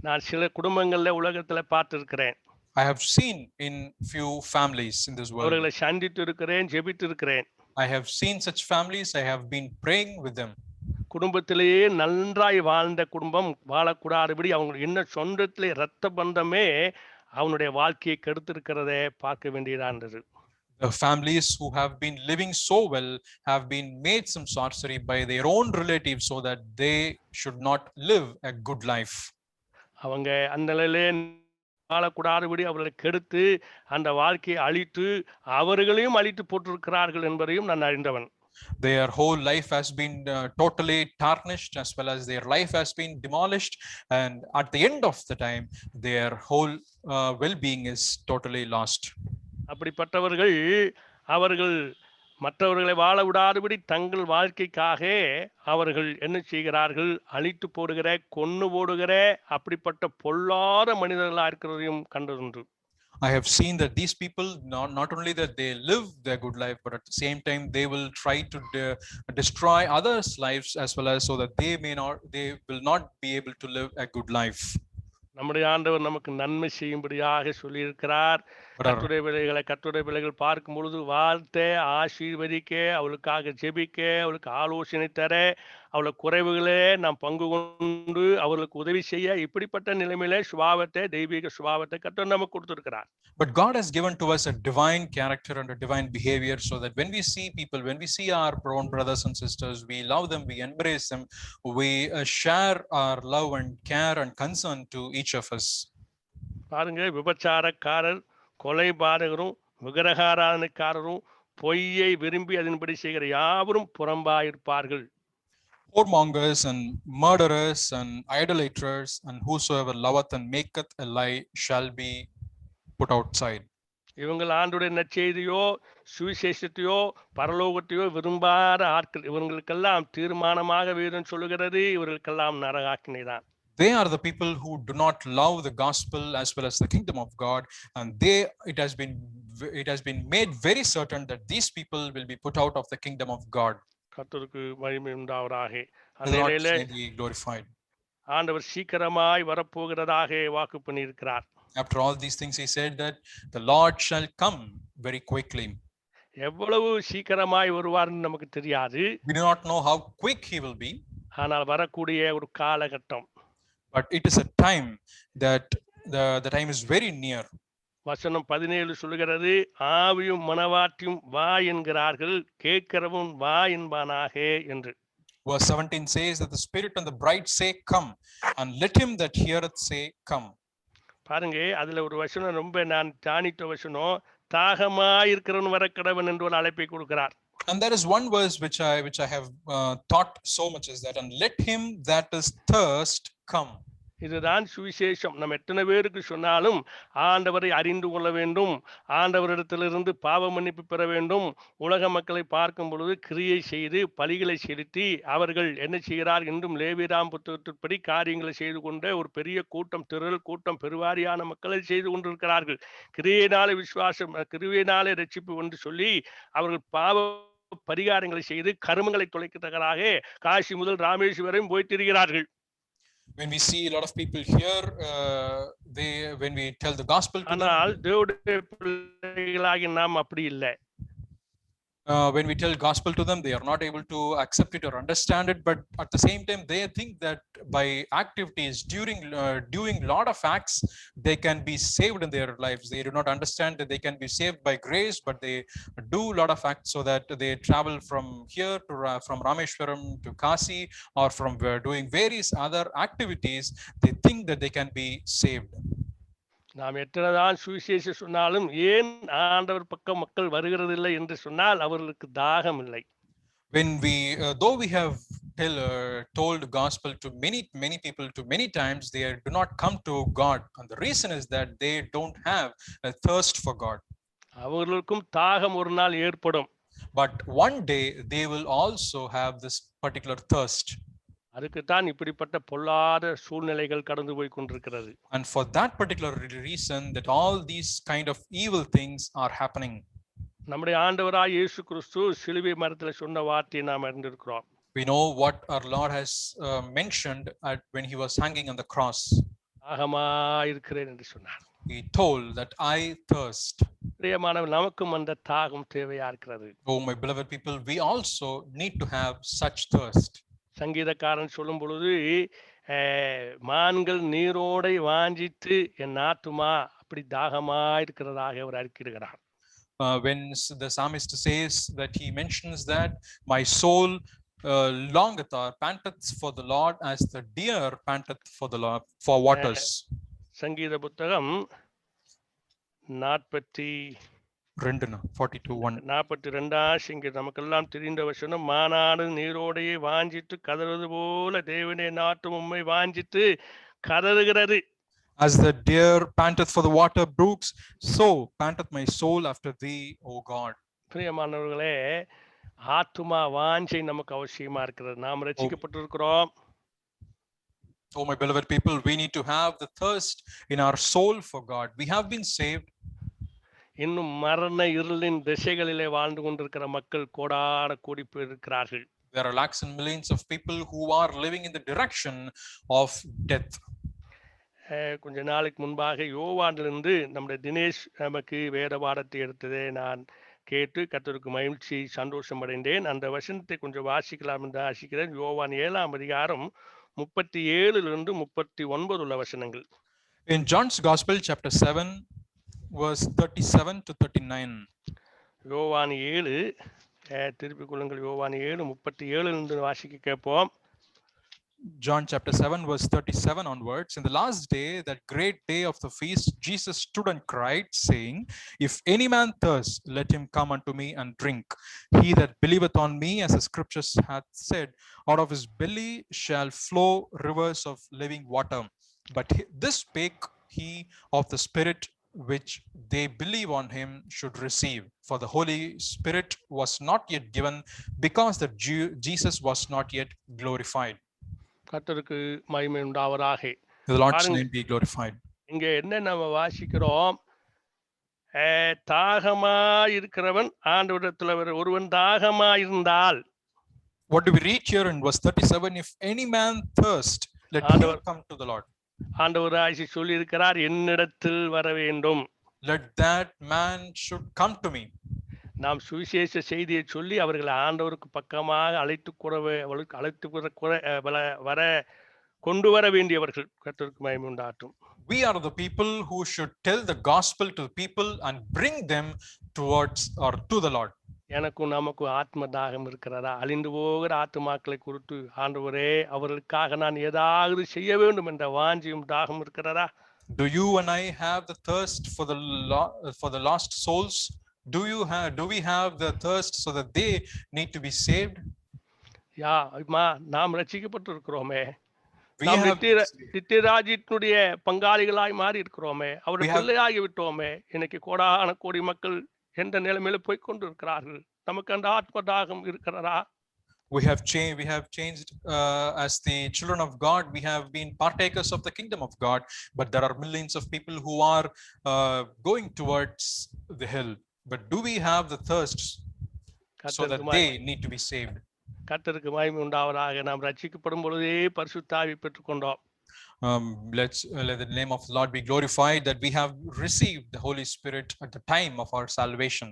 நான் சில குடும்பங்கள்ல உலகத்துல பார்த்திருக்கிறேன். I have seen in few families in this world. அவர்களை சந்தித்து இருக்கிறேன், ஜெபித்து இருக்கிறேன். I have seen such families. I have been praying with them. குடும்பத்திலேயே நன்றாய் வாழ்ந்த குடும்பம் வாழக்கூடாதபடி அவங்க என்ன சொந்தத்திலே இரத்த பந்தமே அவனுடைய வாழ்க்கையை கெடுத்திருக்கிறதை பார்க்க வேண்டியதா இருந்தது. The families who have been living so well have been made some sorcery by their own relatives so that they should not live a good life. அவங்க அந்த நிலையிலே வாழக்கூடாதபடி அவர்களை கெடுத்து அந்த வாழ்க்கையை அழித்து அவர்களையும் அழித்து போட்டிருக்கிறார்கள் என்பதையும் நான் அறிந்தவன். Their whole life has been totally tarnished, as well as their life has been demolished, and at the end of the time their whole well-being is totally lost. அப்படிப்பட்டவர்கள் அவர்கள் மற்றவர்களை வாழ விடாதபடி தங்கள் வாழ்க்கைக்காக அவர்கள் என்ன செய்கிறார்கள்? அழித்து போடுகிற, கொன்னு போடுகிற அப்படிப்பட்ட பொல்லாத மனிதர்களா இருக்கிறதையும் கண்டதுண்டு. I have seen that these people not only that they live their good life, but at the same time they will try to destroy others' lives as well, as so that they will not be able to live a good life. நம்முடைய ஆண்டவர் நமக்கு நன்மை செய்யும்படியாக சொல்லியிருக்கிறார். கர்த்தருடைய பிள்ளைகள் பார்க்கும் பொழுது வாழ்த்த, ஆசீர்வதிக்க, அவளுக்காக ஜெபிக்க, அவளுக்கு ஆலோசனை தர, அவளை குறைவுகளே நாம் பங்கு கொண்டு அவர்களுக்கு உதவி செய்ய, இப்படிப்பட்ட நிலைமையில சுபாவத்தை, தெய்வீக சுபாவத்தை கர்த்தர் நமக்கு கொடுத்திருக்கிறார். But God has given to us a divine character and a divine behavior, so that when we see people, when we see our own brothers and sisters, we love them, we embrace them, we share our love and care and concern to each of us. பாருங்க, விபச்சாரக்காரர், கொலைபாதகரும், விக்கிரகாராதனைக்காரரும், பொய்யை விரும்பி அதன்படி செய்கிற யாவரும் புறம்பாயிருப்பார்கள். Whoremongers and murderers and idolaters and whosoever loveth and maketh a lie shall be put outside. இவங்கள் ஆண்டவருடைய நற்செய்தியோ சுவிசேஷத்தையோ பரலோகத்தையோ விரும்பாத ஆட்கள். இவங்களுக்கெல்லாம் தீர்மானமாக வேதம் சொல்லுகிறது, இவர்களுக்கெல்லாம் நரகாக்கினைதான். They are the people who do not love the gospel as well as the kingdom of God, and it has been made very certain that these people will be put out of the kingdom of God. கர்த்தருக்கு மகிமை உண்டாவதாக. May the Lord அந்நிலையிலே may be glorified. ஆண்டவர் சீக்கிரமாய் வரப்போகிறதாக வாக்கு பண்ணியிருக்கிறார். After all these things, he said that the Lord shall come very quickly. எவ்வளவு சீக்கிரமாய் வருவார்னு நமக்கு தெரியாது. We do not know how quick he will be, ஆனால் வரக்கூடிய ஒரு காலகட்டம். but it is a time that the time is very near. வசனம் 17 சொல்லுகிறது, ஆவியும் மனவாட்டியும் வா என்கிறார்கள், கேட்கிறவன் வா என்பானாக என்று. Verse 17 says that the Spirit and the bride say, come, and let him that heareth say, come. பாருங்க, அதுல ஒரு வசனம் ரொம்ப நான் தியானித்த வசனம், தாகமாய் இருக்கிறவன் வர கடவன் என்று ஒரு அழைப்பை கொடுக்கிறார். And there is one verse which I have thought so much is that, and let him that is thirst come. இதுதான் சுவிசேஷம். நம்ம எத்தனை பேருக்கு சொன்னாலும் ஆண்டவரை அறிந்து கொள்ள வேண்டும், ஆண்டவரிடத்திலிருந்து பாவ மன்னிப்பு பெற வேண்டும். உலக மக்களை பார்க்கும் பொழுது கிரியை செய்து பலிகளை செலுத்தி அவர்கள் என்ன செய்கிறார் என்றும் லேவியராம் புத்தகத்தின்படி காரியங்களை செய்து கொண்ட ஒரு பெரிய கூட்டம், திரள் கூட்டம், பெருவாரியான மக்களை செய்து கொண்டிருக்கிறார்கள். கிரியையினாலே விசுவாசம், கிரியையினாலே ரட்சிப்பு என்று சொல்லி அவர்கள் பாவ பரிகாரங்களை செய்து கருமங்களை தொலைக்கத்தக்கதாக காசி முதல் ராமேஸ்வரம் போய் திரிகிறார்கள். When we see a lot of people here, when we tell the gospel to them, ஆனால் தேவனுடைய பிள்ளைகளாகி நாம் அப்படி இல்லை. when we tell gospel to them, they are not able to accept it or understand it, but at the same time they think that by activities doing lot of acts they can be saved in their lives. They do not understand that they can be saved by grace, but they do lot of acts so that they travel from here to from Rameshwaram to Kasi, or from doing various other activities. They think that they can be saved. நாம் எத்தனைதான் சுவிசேஷம் சொன்னாலும் ஏன் ஆண்டவர் பக்கம் மக்கள் வருகிறதில்லை என்று சொன்னால் அவர்களுக்கு தாகம் இல்லை. When we though we have told gospel to many people to many times, they do not come to God, and the reason is that they don't have a thirst for God. அவர்களுக்கும் தாகம் ஒரு நாள் ஏற்படும். But one day they will also have this particular thirst. அதுக்குத்தான் இப்படிப்பட்ட பொல்லாத சூழ்நிலைகள் கடந்து போய் கொண்டிருக்கிறது. And for that particular reason that all these kind of evil things are happening. நம்முடைய ஆண்டவராய் இயேசு கிறிஸ்து சிலுவை மரத்தில் சொன்ன வார்த்தையை நாம் அறிந்திருக்கிறோம். We know what our Lord has mentioned when he was hanging on the cross. தாகமாய் இருக்கிறேன் என்று சொன்னார். He told that I thirst. பிரியமானவர், நமக்கும் அந்த தாகம் தேவையா இருக்கிறது. Oh my beloved people, we also need to have such thirst. சங்கீதக்காரன் சொல்லும் பொழுது, மான்கள் நீரோடை வாஞ்சித்து என் ஆத்துமா அப்படி தாகமா இருக்கிறதாக அவர் அறிக்கையிடுகிறார். When the psalmist says that, he mentions that my soul longeth or panteth for the Lord as the deer panteth for the Lord for waters. சங்கீத புத்தகம் 42 நமக்கெல்லாம் தெரிந்த வசனம், மானாடு நீரோடையை வாஞ்சித்து கதறுவது போல தேவனே நாட்டும் உம்மை வாஞ்சித்து கதறுகிறது. As the deer panteth for the water brooks, so panteth my soul after thee, O God. பிரியமானவர்களே, ஆத்துமா வாஞ்சை நமக்கு அவசியமா இருக்கிறது. நாம் ரட்சிக்கப்பட்டிருக்கிறோம். Oh my beloved people, we need to have the thirst in our soul for God. We have been saved. இன்னும் மரண இருளின் திசைகளிலே வாழ்ந்து கொண்டிருக்கிற மக்கள் கோடான கோடி பேர் இருக்கிறார்கள். There are lakhs and millions of people who are living in the direction of death. கொஞ்ச நாளைக்கு முன்பாக யோவானிலிருந்து நம்முடைய தினேஷ் நமக்கு வேத பாடத்தை எடுத்ததை நான் கேட்டு கர்த்தருக்கு மகிழ்ச்சி சந்தோஷம் அடைந்தேன். அந்த வசனத்தை கொஞ்சம் வாசிக்கலாம் என்று ஆசிக்கிறேன். யோவான் 7ஆம் அதிகாரம் 37 39 உள்ள வசனங்கள். In John's Gospel, chapter 7, verse 37 to 39. யோவான் 7, திருப்பிக் கொள்ளுங்கள். யோவான் 7 37 வாசிக்க கேட்போம். John chapter 7 verse 37 onwards. In the last day, that great day of the feast, Jesus stood and cried, saying, If any man thirst, let him come unto me and drink. He that believeth on me, as the scriptures hath said, out of his belly shall flow rivers of living water. But this spake he of the Spirit which they believe on him should receive. For the Holy Spirit was not yet given, because that Jesus was not yet glorified. கர்த்தருக்கு மகிமை உண்டாவதாக. The Lord's பாருங்க, name be glorified. இங்க என்ன நம்ம வாசிக்கிறோம்? தாகமா இருக்கிறவன் ஆண்டவரிடத்துல ஒருவன் தாகமா இருந்தால், What do we read here in verse 37? If any man thirst, let him ஆண்டவர் come to the Lord. ஆண்டவராய் சொல்லி இருக்கிறார், என்னிடத்தில் வர வேண்டும். Let that man should come to me. நாம் சுவிசேஷ செய்தியை சொல்லி அவர்களை ஆண்டவருக்கு பக்கமாக வர கொண்டு வர வேண்டியவர்கள். கர்த்தருக்கு மகிமை உண்டாகட்டும். We are the people who should tell the gospel to the people and bring them towards or to the Lord. எனக்கும் நமக்கும் ஆத்ம தாகம் இருக்கிறதா? அழிந்து போகிற ஆத்துமாக்களை குறித்து ஆண்டவரே, அவர்களுக்காக நான் ஏதாவது செய்ய வேண்டும் என்ற வாஞ்சியும் தாகம் இருக்கிறதா? Do you and I have the thirst for the lost souls? Do we have the thirst so that they need to be saved? நாம் ரட்சிக்கப்பட்டு இருக்கிறோமே, We நாம் have நித்தியராஜ்யத்தினுடைய பங்காளிகளாய் மாறி இருக்கிறோமே, அவருடைய பிள்ளையாகி விட்டோமே. இன்னைக்கு கோடான கோடி மக்கள் எந்த நிலைமையில போய் கொண்டு இருக்கிறார்கள். நமக்கு அந்த ஆத்ம தாகம் இருக்கிறதா? we have changed as the children of God. We have been partakers of the kingdom of God, but there are millions of people who are going towards the hell. But do we have the thirst so that they need to be saved? கர்த்தருக்கு மகிமை உண்டாவதாக. நாம் ரட்சிக்கப்படும் பொழுதே பரிசுத்த ஆவி பெற்றுக்கொண்டோம். Let the name of the Lord be glorified that we have received the Holy Spirit at the time of our salvation.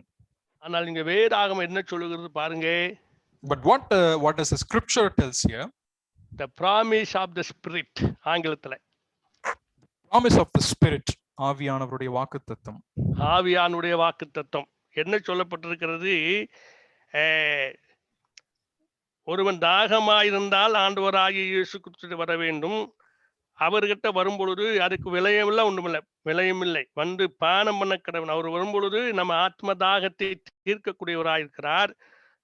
ஆனால் இங்க வேதாகமம் என்ன சொல்லுகிறது பாருங்க. But what does the scripture tells here? The promise of the Spirit, ஆங்கிலத்துல. Promise of the Spirit, ஆவியானவருடைய வாக்குத்தத்தம். ஆவியானுடைய வாக்குத்தத்தம் என்ன சொல்லப்பட்டிருக்கிறது? ஒருவன் தாகமாயிருந்தால் ஆண்டவராகிய இயேசு கிறிஸ்து வர வேண்டும். அவர்கிட்ட வரும்பொழுது அதுக்கு விலையுமில்லை, ஒன்றுமில்லை, விலையும் இல்லை, வந்து பானம் பண்ண கடவன். அவர் வரும்பொழுது நம்ம ஆத்ம தாகத்தை தீர்க்கக்கூடியவராயிருக்கிறார்.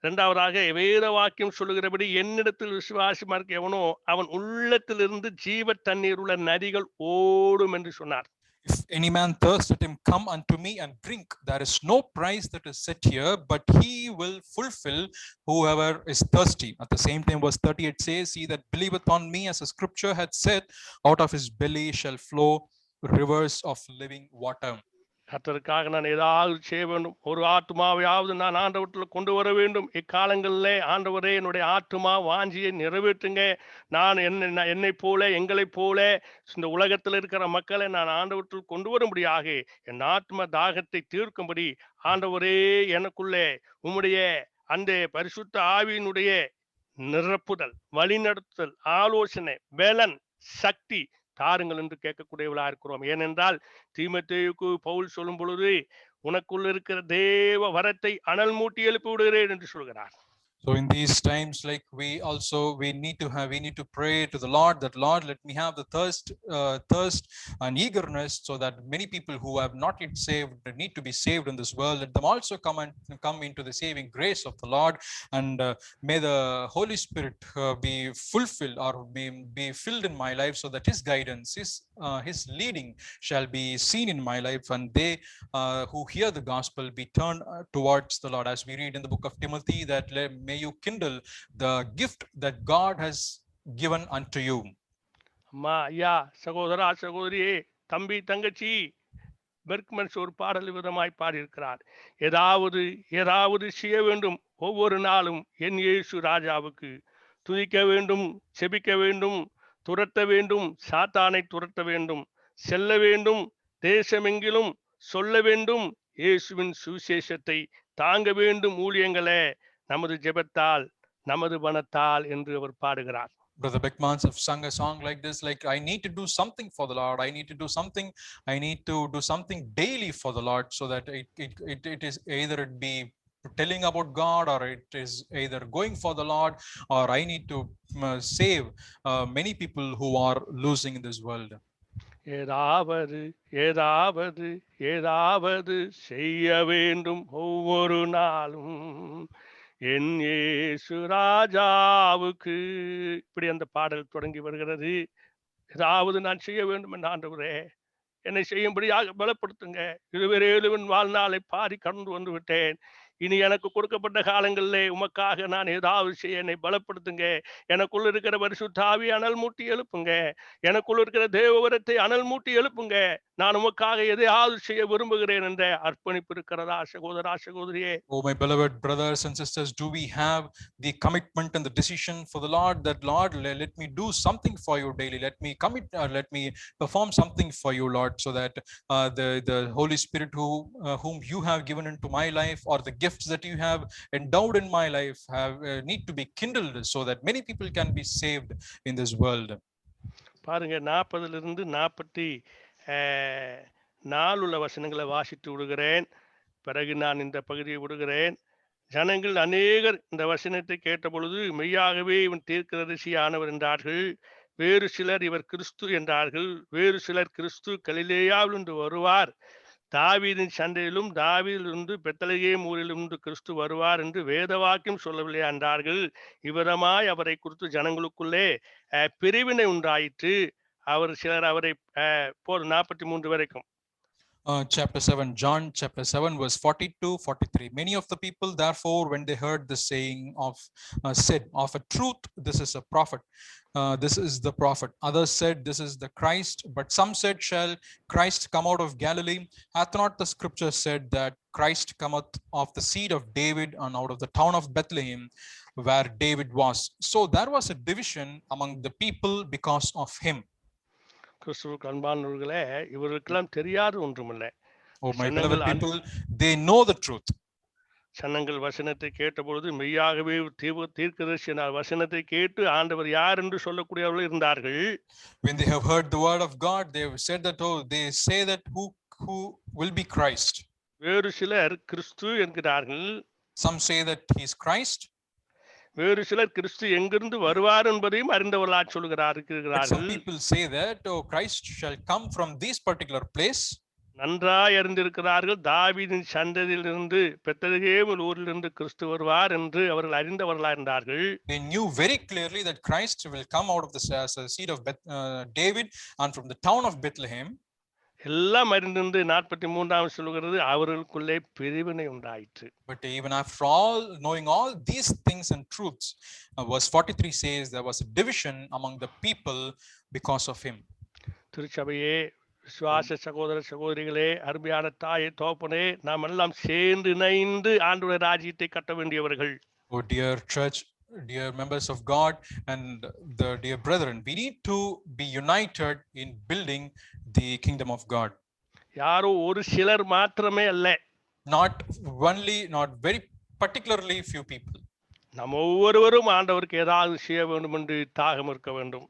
இரண்டாவதாக வேத வாக்கியம் சொல்லுகிறபடி, என்னிடத்தில் விசுவாசமா இருக்க எவனோ அவன் உள்ளத்திலிருந்து ஜீவ தண்ணீர் உள்ள நதிகள் ஓடும் என்று சொன்னார். If any man thirst, let him come unto me and drink. There is no price that is set here, but he will fulfill whoever is thirsty. At the same time, verse 38 says, he that believeth on me, as the scripture hath said, out of his belly shall flow rivers of living water. கர்த்தருக்காக நான் ஏதாவது செய்ய வேண்டும். ஒரு ஆத்துமாவையாவது நான் ஆண்டவரத்தில் கொண்டு வர வேண்டும். இக்காலங்களிலே ஆண்டவரே, என்னுடைய ஆத்துமா வாஞ்சியை நிறைவேற்றுங்க. நான் என்னை போல, எங்களை போல இந்த உலகத்தில் இருக்கிற மக்களை நான் ஆண்டவரத்தில் கொண்டு வரும்படியாக, என் ஆத்ம தாகத்தை தீர்க்கும்படி ஆண்டவரே, எனக்குள்ளே உம்முடைய அந்த பரிசுத்த ஆவியினுடைய நிரப்புதல், வழிநடத்துதல், ஆலோசனை, பலன், சக்தி தாருங்கள் என்று கேட்கக்கூடியவளா இருக்கிறோம். ஏனென்றால் தீமோத்தேயுக்கு பவுல் சொல்லும் பொழுது, உனக்குள்ள இருக்கிற தேவ வரத்தை அனல் மூட்டி எழுப்பி விடுகிறேன் என்று சொல்கிறார். So in these times, like we need to pray to the Lord that, Lord, let me have the thirst and eagerness, so that many people who have not yet saved need to be saved in this world. Let them also come into the saving grace of the Lord, and may the Holy Spirit be fulfilled or be filled in my life, so that His guidance, His leading shall be seen in my life, and they who hear the gospel be turned towards the Lord. As we read in the book of Timothy, that may you kindle the gift that God has given unto you. அம்மா, ஐயா, சகோதரா, சகோதரியே, தம்பி, தங்கச்சி, பெர்க்மன்ஸ் ஒரு பாடல் விதமாய் பாடியிருக்கிறார். ஏதாவது செய்ய வேண்டும் ஒவ்வொரு நாளும் என் இயேசு ராஜாவுக்கு. துதிக்க வேண்டும், செபிக்க வேண்டும், துரத்த வேண்டும், சாத்தானை துரத்த வேண்டும், செல்ல வேண்டும், தேசமெங்கிலும் சொல்ல வேண்டும், இயேசுவின் சுவிசேஷத்தை தாங்க வேண்டும், ஊழியங்களே, நமது ஜெபத்தால், நமது பணத்தால் என்று அவர் பாடுகிறார். Brother Beckmans have sung a song like this, like, I need to do something for the Lord. I need to do something daily for the Lord, so that it is either it be telling about God, or it is either going for the Lord, or I need to save many people who are losing in this world. ஏதாவது செய்ய வேண்டும் ஒவ்வொரு நாளும் என் இயேசு ராஜாவுக்கு. இப்படி அந்த பாடல் தொடங்கி வருகிறது. ஏதாவது நான் செய்ய வேண்டும் என்ற ஆண்டவரே, என்னை செய்யும்படியாக பலப்படுத்துங்க. இதுவரையிலும் வாழ்நாளை பாதி கடந்து வந்து விட்டேன். இனி எனக்கு கொடுக்கப்பட்ட காலங்களிலே உமக்காக நான் ஏதாவது செய்ய என்னை பலப்படுத்துங்க. எனக்குள்ள இருக்கிற பரிசுத்த ஆவியை அனல் மூட்டி எழுப்புங்க. எனக்குள்ள இருக்கிற தேவவரத்தை அனல் மூட்டி எழுப்புங்க. நான் உமக்காக எதையாவது செய்ய விரும்புகிறேன் என்ற அர்ப்பணிப்பு இருக்கிறதா சகோதரா சகோதரியே? Oh, my beloved brothers and sisters, do we have the commitment and the decision for the Lord that, Lord, let me do something for you daily. Let me commit, let me perform something for you, Lord, so that the Holy Spirit whom you have given into my life, or the gifts that you have endowed in my life, have need to be kindled so that many people can be saved in this world. பாருங்க 40 44 உள்ள வசனங்களை வாசித்து விடுகிறேன். பிறகு நான் இந்த பகுதியை விடுகிறேன். ஜனங்கள் அநேகர் இந்த வசனத்தை கேட்டபொழுது மெய்யாகவே இவன் தீர்க்கதரிசியானவர் என்றார்கள். வேறு சிலர் இவர் கிறிஸ்து என்றார்கள். வேறு சிலர் கிறிஸ்து கலிலேயாவில் இருந்து வருவார், தாவீதின் சண்டையிலும் தாவீதிலிருந்து பெத்லகேம் ஊரிலிருந்து கிறிஸ்து வருவார் என்று வேதவாக்கியம் சொல்லவில்லை என்றார்கள். இவ்விதமாய் அவரை குறித்து ஜனங்களுக்குள்ளே பிரிவினை உண்டாயிற்று. சிலர் அவரை 43 வரைக்கும். Chapter 7, John chapter 7 verse 42-43. Many of the people therefore, when they heard the saying said, of a truth this is a prophet, this is the prophet. Others said, this is the Christ. But some said, shall Christ come out of Galilee? Hath not the scripture said that Christ cometh of the seed of David, and out of the town of Bethlehem where David was? So there was a division among the people because of him. கிறிஸ்துவுக்கு அன்பானவர்களே, இவர்களுக்கெல்லாம் தெரியாது ஒன்றுமில்லை. Oh, my beloved people, they know the truth. ஜனங்கள் வசனத்தை கேட்டபொழுது மெய்யாகவே தீர்க்கதரிசியார் வசனத்தை கேட்டு ஆண்டவர் யார் என்று சொல்லக்கூடியவர்கள் இருந்தார்கள். When they have heard the word of God, they have said that, oh, they say that who will be Christ. வேறு சிலர் கிறிஸ்து என்கிறார்கள். Some say that he is Christ. வேறு சிலர் கிறிஸ்து எங்கிருந்து வருவார் என்பதையும் அறிந்தவர்களாக சொல்கிறார்கள். Some people say that, oh, Christ shall come from this particular place. நன்றாய் அறிந்திருக்கிறார்கள், தாவீதின் சந்ததியிலிருந்து பெத்லகேம் ஊரிலிருந்து கிறிஸ்து வருவார் என்று அவர்கள் அறிந்தவர்களாக இருந்தார்கள். They knew very clearly that Christ will come out of the seed of David and from the town of Bethlehem. எல்லாம் அறிந்திருந்து 43 சொல்கிறது அவர்களுக்குள்ளே பிரிவினை உண்டாயிற்று. But even after all, knowing all these things and truths, verse 43 says there was a division among the people because of him. திருச்சபையே, விசுவாச சகோதர சகோதரிகளே, அருமையான தாயே தோப்பனே, நாம் எல்லாம் சேர்ந்து இணைந்து ஆண்டவருடைய ராஜ்யத்தை கட்ட வேண்டியவர்கள். Oh, dear church, dear members of God and the dear brethren, we need to be united in building the kingdom of God. யாரோ ஒரு சிலர் மாத்திரமே அல்ல. Not very particularly few people. நம்ம ஒவ்வொருவரும் ஆண்டவருக்கு ஏதாவது செய்ய வேண்டும் என்று தாகம் இருக்க வேண்டும்.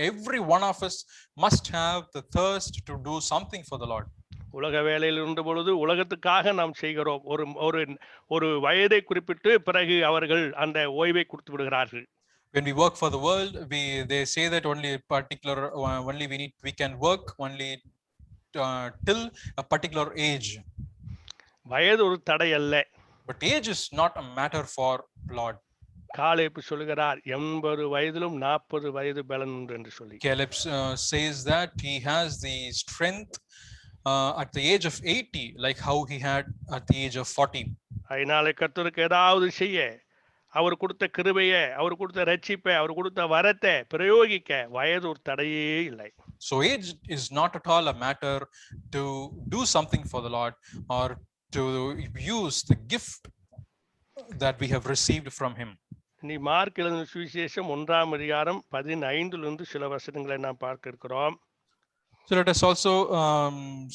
Every one of us must have the thirst to do something for the Lord. உலக வேலையில் இருந்த பொழுது உலகத்துக்காக நாம் செய்கிறோம். ஒரு வயதை குறிப்பிட்டு பிறகு அவர்கள் அந்த ஓய்வை கொடுத்து விடுகிறார்கள். When we work for the world, they say that we can work only till a particular age. வயது ஒரு தடை அல்ல. But age is not a matter for Lord. Caleb சொல்லுகிறார் 80 வயதிலும் 40 வயது பலன் உண்டு என்று சொல்லி. Caleb says that he has the strength at the age of 80 like how he had at the age of 40. அதனால கர்த்தருக்கு ஏதாவது செய்ய, அவர் கொடுத்த கிருபையை, அவர் கொடுத்த ரட்சிப்பை, அவர் கொடுத்த வரத்தை பிரயோகிக்க வயது ஒரு தடையே இல்லை. So age is not at all a matter to do something for the Lord or to use the gift that we have received from him. நீ மார்க் எழுதின சுவிசேஷம் 1ஆம் அதிகாரம் 15 சில வசனங்களை நாம் பார்க்க இருக்கிறோம். So let us also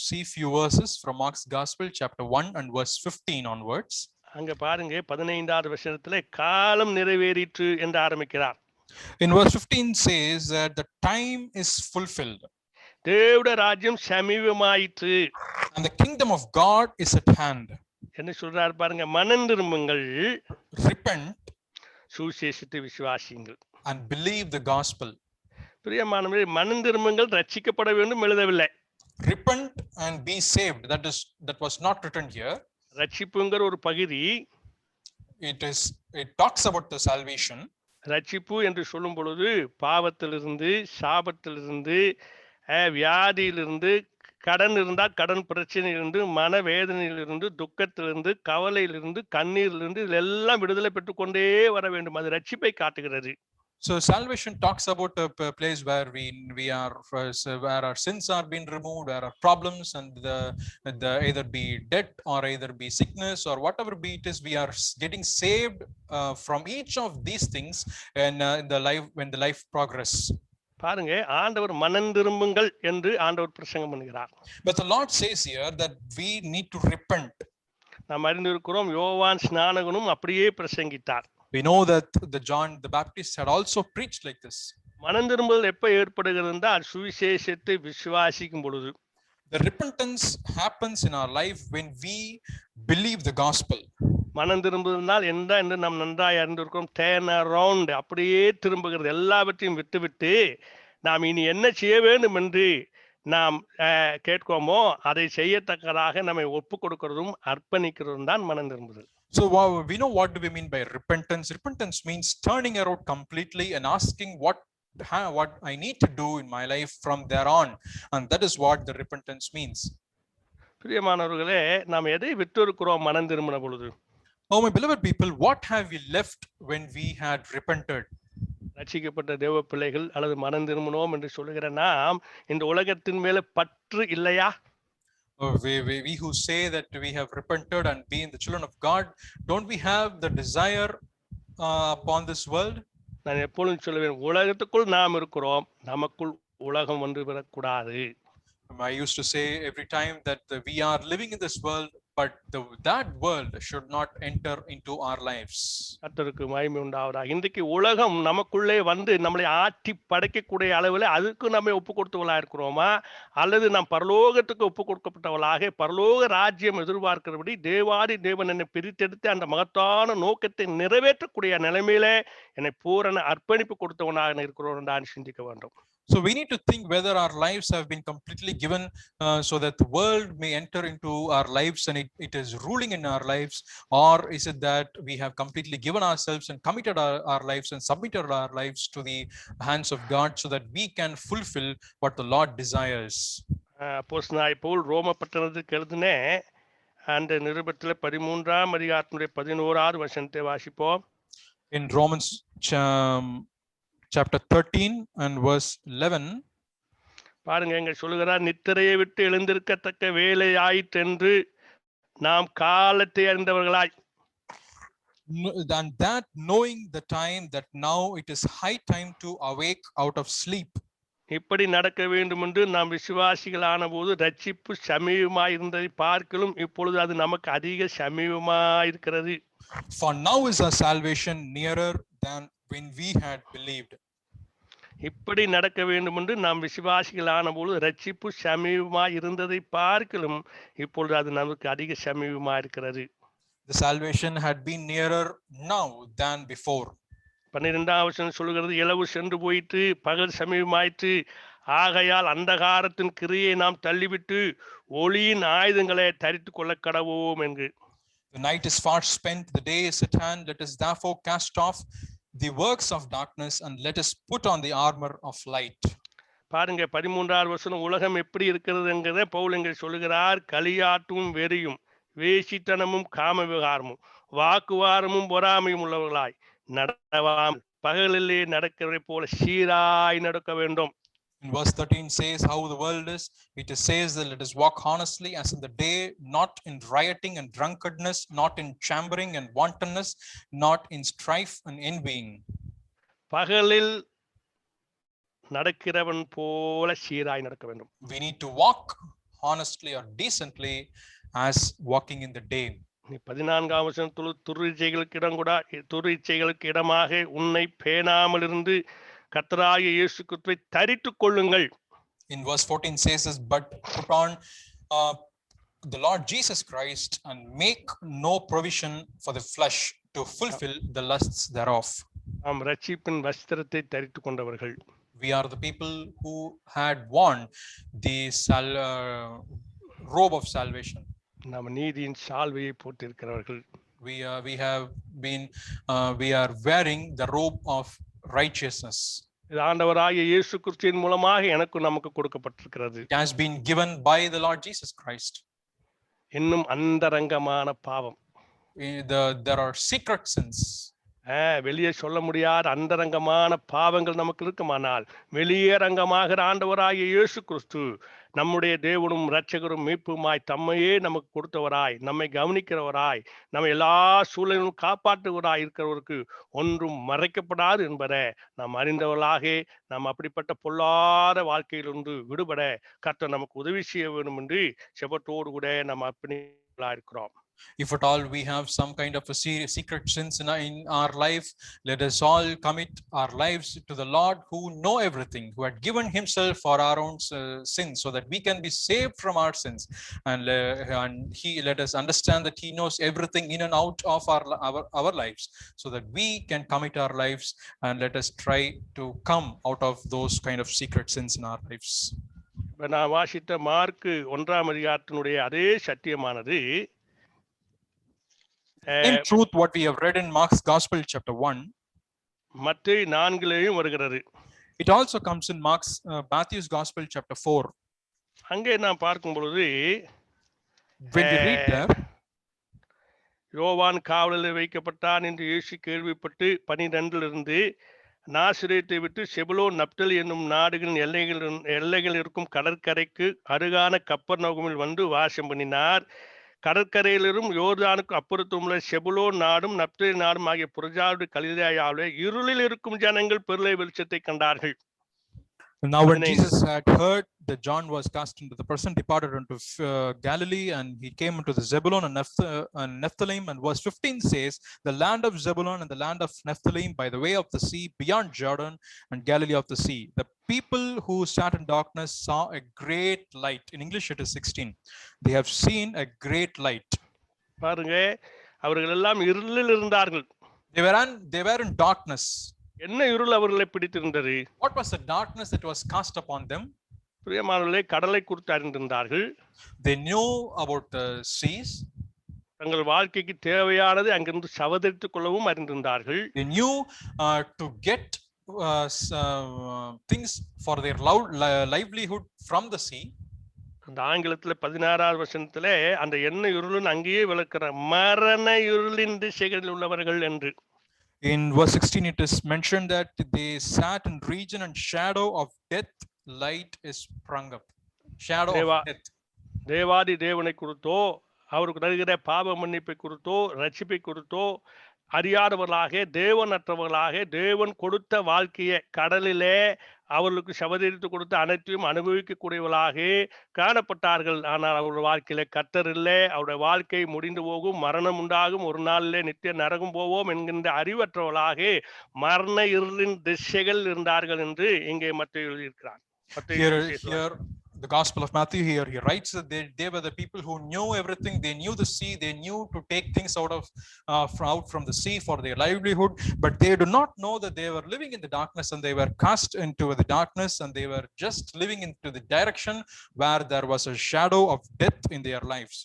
see few verses from Mark's Gospel, chapter 1 and verse 15 onwards. அங்க பாருங்க 15வது வசனத்திலே காலம் நிறைவேறிற்று என்று ஆரம்பிக்கிறார். In verse 15 says that the time is fulfilled. தேவனுடைய ராஜ்யம் சமீபமாயிற்று. And the kingdom of God is at hand. என்ன சொல்றார் பாருங்க, மனம் திரும்புங்கள், repent, சுவிசேஷத்தை விசுவாசியுங்கள், and believe the gospel. பிரியமானவர்களே, மனம் திரும்புங்கள், ரட்சிக்கப்பட வேண்டும் எழுதவில்லை. Repent and be saved, that was not written here. ரட்சிப்புங்கிற ஒரு பகுதி, it talks about the salvation. ரட்சிப்பு என்று சொல்லும் பொழுது பாவத்திலிருந்து, சாபத்திலிருந்து, வியாதியிலிருந்து, கடன் இருந்தால் கடன் பிரச்சனையிலிருந்து, மனவேதனையிலிருந்து, துக்கத்திலிருந்து, கவலையிலிருந்து, கண்ணீரிலிருந்து இதெல்லாம் விடுதலை பெற்றுக்கொண்டே வர வேண்டும். அது ரட்சிப்பை காட்டுகிறது. So salvation talks about a place where we are where our sins are being removed, where our problems and the either be debt or either be sickness or whatever be it is, we are getting saved from each of these things and in the life when the life progress. பாருங்க, ஆண்டவர் மனம் திரும்புங்கள் என்று ஆண்டவர் பிரசங்கம் பண்ணுகிறார். But the Lord says here that we need to repent. நாம் அறிந்திருக்கிறோம், யோவான் ஸ்நானகனும் அப்படியே பிரசங்கித்தார். We know that the John the Baptist had also preached like this. மனம் திரும்புதல் எப்ப ஏற்படுகிறது என்றால் சுவிசேஷத்தை விசுவாசிக்கும் பொழுது. The repentance happens in our life when we believe the gospel. மனம் திரும்புதல் என்ன என்று நாம் நன்றாய் அறிந்திருக்கிறோம். டர்ன் அரவுண்ட், அப்படியே திரும்புகிறது. எல்லாவற்றையும் விட்டுவிட்டு நாம் இனி என்ன செய்ய வேண்டும் என்று நாம் கேட்கோமோ அதை செய்யத்தக்கதாக நம்மை ஒப்பு கொடுக்கிறதும் அர்ப்பணிக்கிறதும் தான் மனம் திரும்புதல். So we know what do we mean by repentance. Repentance means turning around completely and asking what I need to do in my life from there on, and that is what the repentance means. பிரியமானவர்களே, நாம் எதை விட்டிருக்கிறோம் மனம் திரும்பின பொழுது? Oh my beloved people, what have we left when we had repented? ரட்சிக்கப்பட்ட தேவ பிள்ளைகள் அல்லது மனம் திரும்பினோம் என்று சொல்லுகிற நாம் இந்த உலகத்தின் மேல பற்று இல்லையா? We who say that we have repented and being the children of God, don't we have the desire upon this world? நான் எப்பொழுதும் சொல்லுவேன், உலகத்துக்குள் நாம் இருக்கிறோம், நமக்குள் உலகம் வந்து விடக்கூடாது. I used to say every time that we are living in this world, but that world should not enter into our lives. கர்த்தருக்கு மகிமை உண்டாவதாக. இன்றைக்கு உலகம் நமக்குள்ளே வந்து நம்மளை ஆட்டி படைக்கக்கூடிய அளவில் அதுக்கு நம்ம ஒப்பு கொடுத்தவர்களாக இருக்கிறோமா, அல்லது நாம் பரலோகத்துக்கு ஒப்பு கொடுக்கப்பட்டவர்களாக பரலோக ராஜ்யம் எதிர்பார்க்கிறபடி தேவாதி தேவன் என்னை பிரித்தெடுத்து அந்த மகத்தான நோக்கத்தை நிறைவேற்றக்கூடிய நிலைமையில என்னை பூரண அர்ப்பணிப்பு கொடுத்தவனாக இருக்கிறோம் நான் சிந்திக்க வேண்டும். So we need to think whether our lives have been completely given so that the world may enter into our lives and it is ruling in our lives, or is it that we have completely given ourselves and committed our lives and submitted our lives to the hands of God so that we can fulfill what the Lord desires. அப்போஸ்தலனாகிய பவுல் ரோம பட்டணத்துக்கு எழுதின அந்த நிருபத்தில் 13ஆம் அதிகாரத்தினுடைய 11வது வசனத்தை வாசிப்போம். In Romans chapter 13 and verse 11, பாருங்க, எங்க சொல்லுகிறார், நித்திரையை விட்டு எழுந்திருக்கத்தக்க வேலை ஆயிற்றென்று நாம் காலத்தை அறிந்தவர்களாய், and that knowing the time that now it is high time to awake out of sleep. இப்படி நடக்க வேண்டும் என்று நாம் விசுவாசிகளான போது ரட்சிப்பு சமீபமாய் இருந்ததை பார்க்கலும் இப்பொழுது அது நமக்கு அதிக சமீபமாய் இருக்கிறது. For now is our salvation nearer than when we had believed. இப்படி நடக்க வேண்டும் என்று நாம் விசுவாசிகளான போது ரட்சிப்பு சமீபமாய் இருந்ததை பார்க்கலும் இப்பொழுது அது நமக்கு அதிக சமீபமாய் இருக்கிறது. The salvation had been nearer now than before. 12ஆம் வசனம் சொல்லுகிறது, இலவு சென்று போயிட்டு பகல் சமீபமாயிற்று, ஆகையால் அந்தகாரத்தின் கிரியை நாம் தள்ளிவிட்டு ஒளியின் ஆயுதங்களை தரித்து கொள்ள கடவோம் என்று. The night is far spent, the day is at hand, let us therefore cast off the works of darkness and let us put on the armor of light. பாருங்க, 13ஆம் வசனம் உலகம் எப்படி இருக்கிறது என்கிறத பவுல் இங்கே சொல்லுகிறார். களியாட்டும் வெறியும் வேசித்தனமும் காம விகாரமும் வாக்குவாரமும் பொறாமையும் உள்ளவர்களாய் நடவாமல் பகலிலே நடக்கிறதை போல சீராய் நடக்க வேண்டும். In verse 13 says how the world is. It says that let us walk honestly as in the day, not in rioting and drunkenness, not in chambering and wantonness, not in strife and envying. பகலில் நடக்கிறவன் போல சீராய் நடக்க வேண்டும். We need to walk honestly or decently as walking in the day. 14ஆம் வசனத்தில் துரிச்சைகளுக்கு இடமாக உன்னை பேணாமல் இருந்து கர்த்தராகிய இயேசு கிறிஸ்துவை தரித்துக் கொள்ளுங்கள். In verse 14 says this, but put on the Lord Jesus Christ and make no provision for the flesh to fulfill the lusts thereof. நாம் ரட்சிப்பின் வஸ்திரத்தை தரித்துக் கொண்டவர்கள். We are the people who had worn the robe of salvation. நாம் நீதியின் சால்வையை போட்டிருக்கிறவர்கள். We are wearing the robe of righteousness. இது ஆண்டவராகிய இயேசு கிறிஸ்துவின் மூலமாக எனக்கும் நமக்கு கொடுக்கப்பட்டிருக்கிறது. It has been given by the Lord Jesus Christ. இன்னும் அந்தரங்கமான பாவம், There are secret sins. வெளியே சொல்ல முடியாத அந்தரங்கமான பாவங்கள் நமக்கு இருக்குமானால் வெளியரங்கமாகிற ஆண்டவராகிய இயேசு கிறிஸ்து நம்முடைய தேவனும் இரட்சகரும் மீட்புமாய் தம்மையே நமக்கு கொடுத்தவராய், நம்மை கவனிக்கிறவராய், நம்ம எல்லா சூழலும் காப்பாற்றுவராய் இருக்கிறவருக்கு ஒன்றும் மறைக்கப்படாது என்பதை நாம் அறிந்தவர்களாக நாம் அப்படிப்பட்ட பொல்லாத வாழ்க்கையிலிருந்து விடுபட கர்த்தர் நமக்கு உதவி செய்ய வேண்டும் என்று செபத்தோடு கூட நாம் அர்ப்பணிகளா இருக்கிறோம். If at all we have some kind of a secret sins in our life, let us all commit our lives to the Lord who know everything, who had given himself for our own sins so that we can be saved from our sins. And he let us understand that he knows everything in and out of our lives, so that we can commit our lives and let us try to come out of those kind of secret sins in our lives. நான் வாசித்த மார்க் 1ஆம் அதிகாரத்தினுடைய அதே சத்தியமானது In truth, what we have read in Mark's Gospel, chapter 1, மத்தேயு 4லேயும் வருகிறது. It also comes in Matthew's Gospel, chapter 4. அங்கே நாம் பார்க்கும் பொழுது When we read there, யோவான் காவலில் வைக்கப்பட்டான் என்று இயேசு கேள்விப்பட்டு 12 நாசரேத்தை விட்டு செபுலோன் நப்தலி என்னும் நாடுகளின் எல்லைகள் இருக்கும் கடற்கரைக்கு அருகான கப்பர்நகூமில் வந்து வாசம் பண்ணினார். கடற்கரையிலும் யோர்தானுக்கு அப்புறத்தும் உள்ள செபுலோன் நாடும் நப்தலி நாடும் ஆகிய புறஜாதி கலிலேயாவிலே இருளில் இருக்கும் ஜனங்கள் பெருளை வெளிச்சத்தை கண்டார்கள். Now when Jesus had heard that John was cast into the prison, departed unto Galilee, and he came into the Zebulun and Nephthalim, and verse 15 says, the land of Zebulun and the land of Nephthalim by the way of the sea, beyond Jordan, and Galilee of the sea. The people who sat in darkness saw a great light. In English it is 16. They have seen a great light. பாருங்க, அவர்கள் எல்லாம் இருளில் இருந்தார்கள். They were in darkness. என்ன இருள் அவர்களை பிடித்திருந்தது? What was the darkness that was cast upon them? பிரியமானவர்களே, கடலை குறித்து அறிந்திருந்தார்கள். They knew about the seas. தங்கள் வாழ்க்கைக்கு தேவையானது அங்கிருந்து சவதரித்துக் கொள்ளவும் அறிந்திருந்தார்கள். They knew to get things for their livelihood from the sea. அந்த ஆங்கிலத்தில் 16வது வசனத்திலே அந்த என்ன இருளும் அங்கேயே விளக்குற மரண இருளின் திசைகளில் உள்ளவர்கள் என்று. In verse 16 it is mentioned that they sat in region and shadow of death, light is sprung up. Shadow of death. தேவாதி தேவனை குறித்தோ அவருக்கு தருகிற பாவ மன்னிப்பை குறித்தோ ரட்சிப்பை குறித்தோ அறியாதவர்களாக தேவனற்றவர்களாக தேவன் கொடுத்த வாழ்க்கையை கடலிலே அவர்களுக்கு சபதரித்து கொடுத்த அனைத்தையும் அனுபவிக்கக்கூடியவர்களாக காணப்பட்டார்கள். ஆனால் அவருடைய வாழ்க்கையில கர்த்தர் இல்லை, அவருடைய வாழ்க்கை முடிந்து போகும், மரணம் உண்டாகும், ஒரு நாளிலே நித்திய நரகம் போவோம் என்கின்ற அறிவற்றவர்களாக மரண இருளின் திசைகள் இருந்தார்கள் என்று இங்கே மத்தேயு எழுதியிருக்கிறார். Here the Gospel of Matthew, here he writes that they were the people who knew everything. They knew the sea, they knew to take things out from the sea for their livelihood, but they do not know that they were living in the darkness, and they were cast into the darkness, and they were just living into the direction where there was a shadow of death in their lives.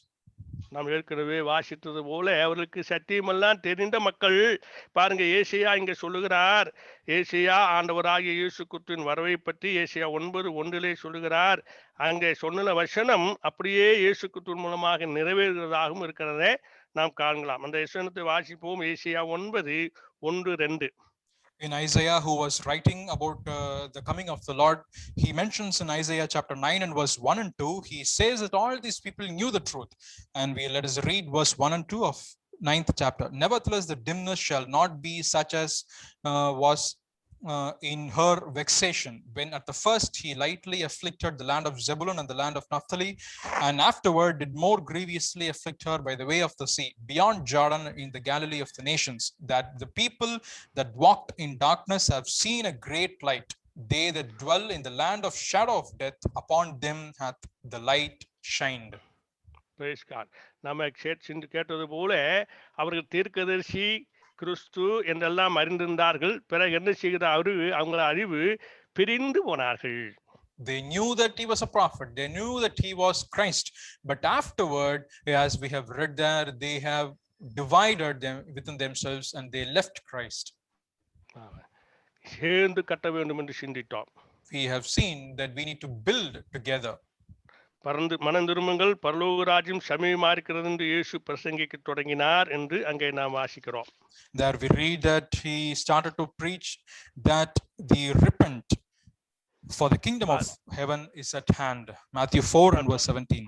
நாம் ஏற்கனவே வாசித்தது போல அவர்களுக்கு சத்தியமெல்லாம் தெரிந்த மக்கள். பாருங்க, ஏசாயா இங்க சொல்லுகிறார். ஏசாயா ஆண்டவராகிய இயேசு கிறிஸ்துவின் வரவை பற்றி ஏசாயா 9:1 சொல்லுகிறார். அங்கே சொன்ன வசனம் அப்படியே இயேசு கிறிஸ்துவின் மூலமாக நிறைவேறுகிறதாகவும் இருக்கிறதை நாம் காணலாம். அந்த வசனத்தை வாசிப்போம். ஏசாயா 9:1-2. In Isaiah, who was writing about the coming of the Lord, he mentions in Isaiah chapter 9 and verse 1 and 2, he says that all these people knew the truth. And let us read verse 1 and 2 of 9th chapter. Nevertheless, the dimness shall not be such as was in her vexation, when at the first he lightly afflicted the land of Zebulun and the land of Naphtali, and afterward did more grievously afflict her by the way of the sea, beyond Jordan, in the Galilee of the nations, that the people that walked in darkness have seen a great light. They that dwell in the land of shadow of death, upon them hath the light shined. Praise God. நம்ம கேட்டது போல அவர்கள் தீர்க்கதரிசி கிறிஸ்து என்றெல்லாம் அறிந்திருந்தார்கள். பிறகு என்ன செய்கிறார்? அவங்கள அறிவு பிரிந்து போனார்கள். They knew that he was a prophet, they knew that he was Christ, but afterward, as we have read there, they have divided them within themselves and they left Christ. சேர்ந்து கட்ட வேண்டும் என்று சிந்தித்தோம். We have seen that we need to build together. மனம் திரும்புங்கள், பரலோக ராஜ்யம் சமீபமா இருக்கிறது என்று இயேசு பிரசங்கிக்க தொடங்கினார் என்று அங்கே நாம் வாசிக்கிறோம். There we read that he started to preach that the repent, for the kingdom of heaven is at hand. Matthew 4 and verse 17.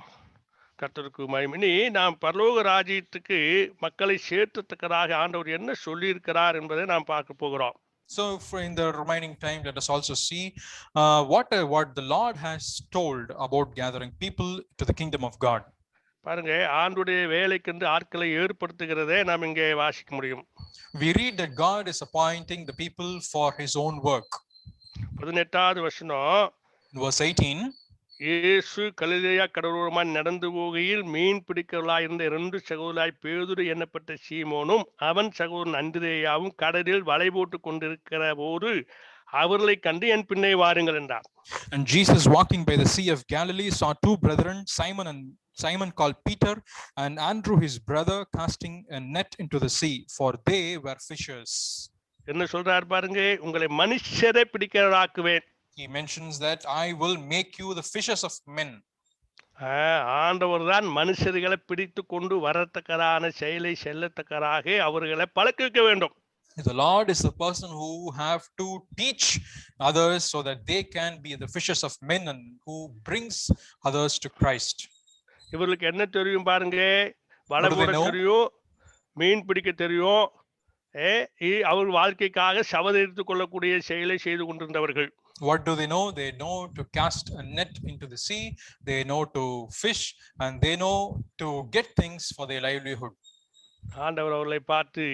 கர்த்தருக்கு மகிமை. நாம் பரலோக ராஜ்யத்துக்கு மக்களை சேர்த்தத்தக்கதாக ஆண்டவர் என்ன சொல்லி இருக்கிறார் என்பதை நாம் பார்க்க போகிறோம். So in the remaining time, let us also see what the Lord has told about gathering people to the kingdom of God. பாருங்க, ஆண்டுடைய வேலைக்கென்று ஆட்களை ஏற்படுத்துகிறதே நாம் இங்கே வாசிக்க முடியும். We read that God is appointing the people for his own work. 18வது வசனம், verse 18. இயேசு கலிலேயா கடலோரமாய் நடந்து போகையில் மீன் பிடிக்கிறவர்களாய் இருந்த 2 சகோதரராய் பேதுரு எண்ணப்பட்ட சீமோனும் அவன் சகோதரன் அந்திரேயாவும் கடலில் வலை போட்டு கொண்டிருக்கிற போது அவர்களை கண்டு என் பின்னே வாருங்கள் என்றார். And Jesus, walking by the sea of Galilee, saw 2 brethren, Simon called Peter and Andrew his brother, casting a net into the sea, for they were fishers. என்ன சொல்றார் பாருங்க, உங்களை மனுஷரை பிடிக்கிறவராக்குவேன். He mentions that I will make you the fishers of men. ஆண்டவர் தான் மனுஷர்களை பிடித்து கொண்டு வரத்தக்கதான செயலை செல்லத்தக்கதாக அவர்களை பழக்க வேண்டும். The Lord is the person who have to teach others so that they can be the fishers of men and who brings others to Christ. இவர்களுக்கு என்ன தெரியும் பாருங்க, வலை போட தெரியும், மீன் பிடிக்க தெரியும். அவர் வாழ்க்கைக்காக சபதெடுத்துக் கொள்ளக்கூடிய செயலை செய்து கொண்டிருந்தவர்கள். What do they know? They know to cast a net into the sea, they know to fish, and they know to get things for their livelihood. ஆண்டவர் அவர்களை பார்த்து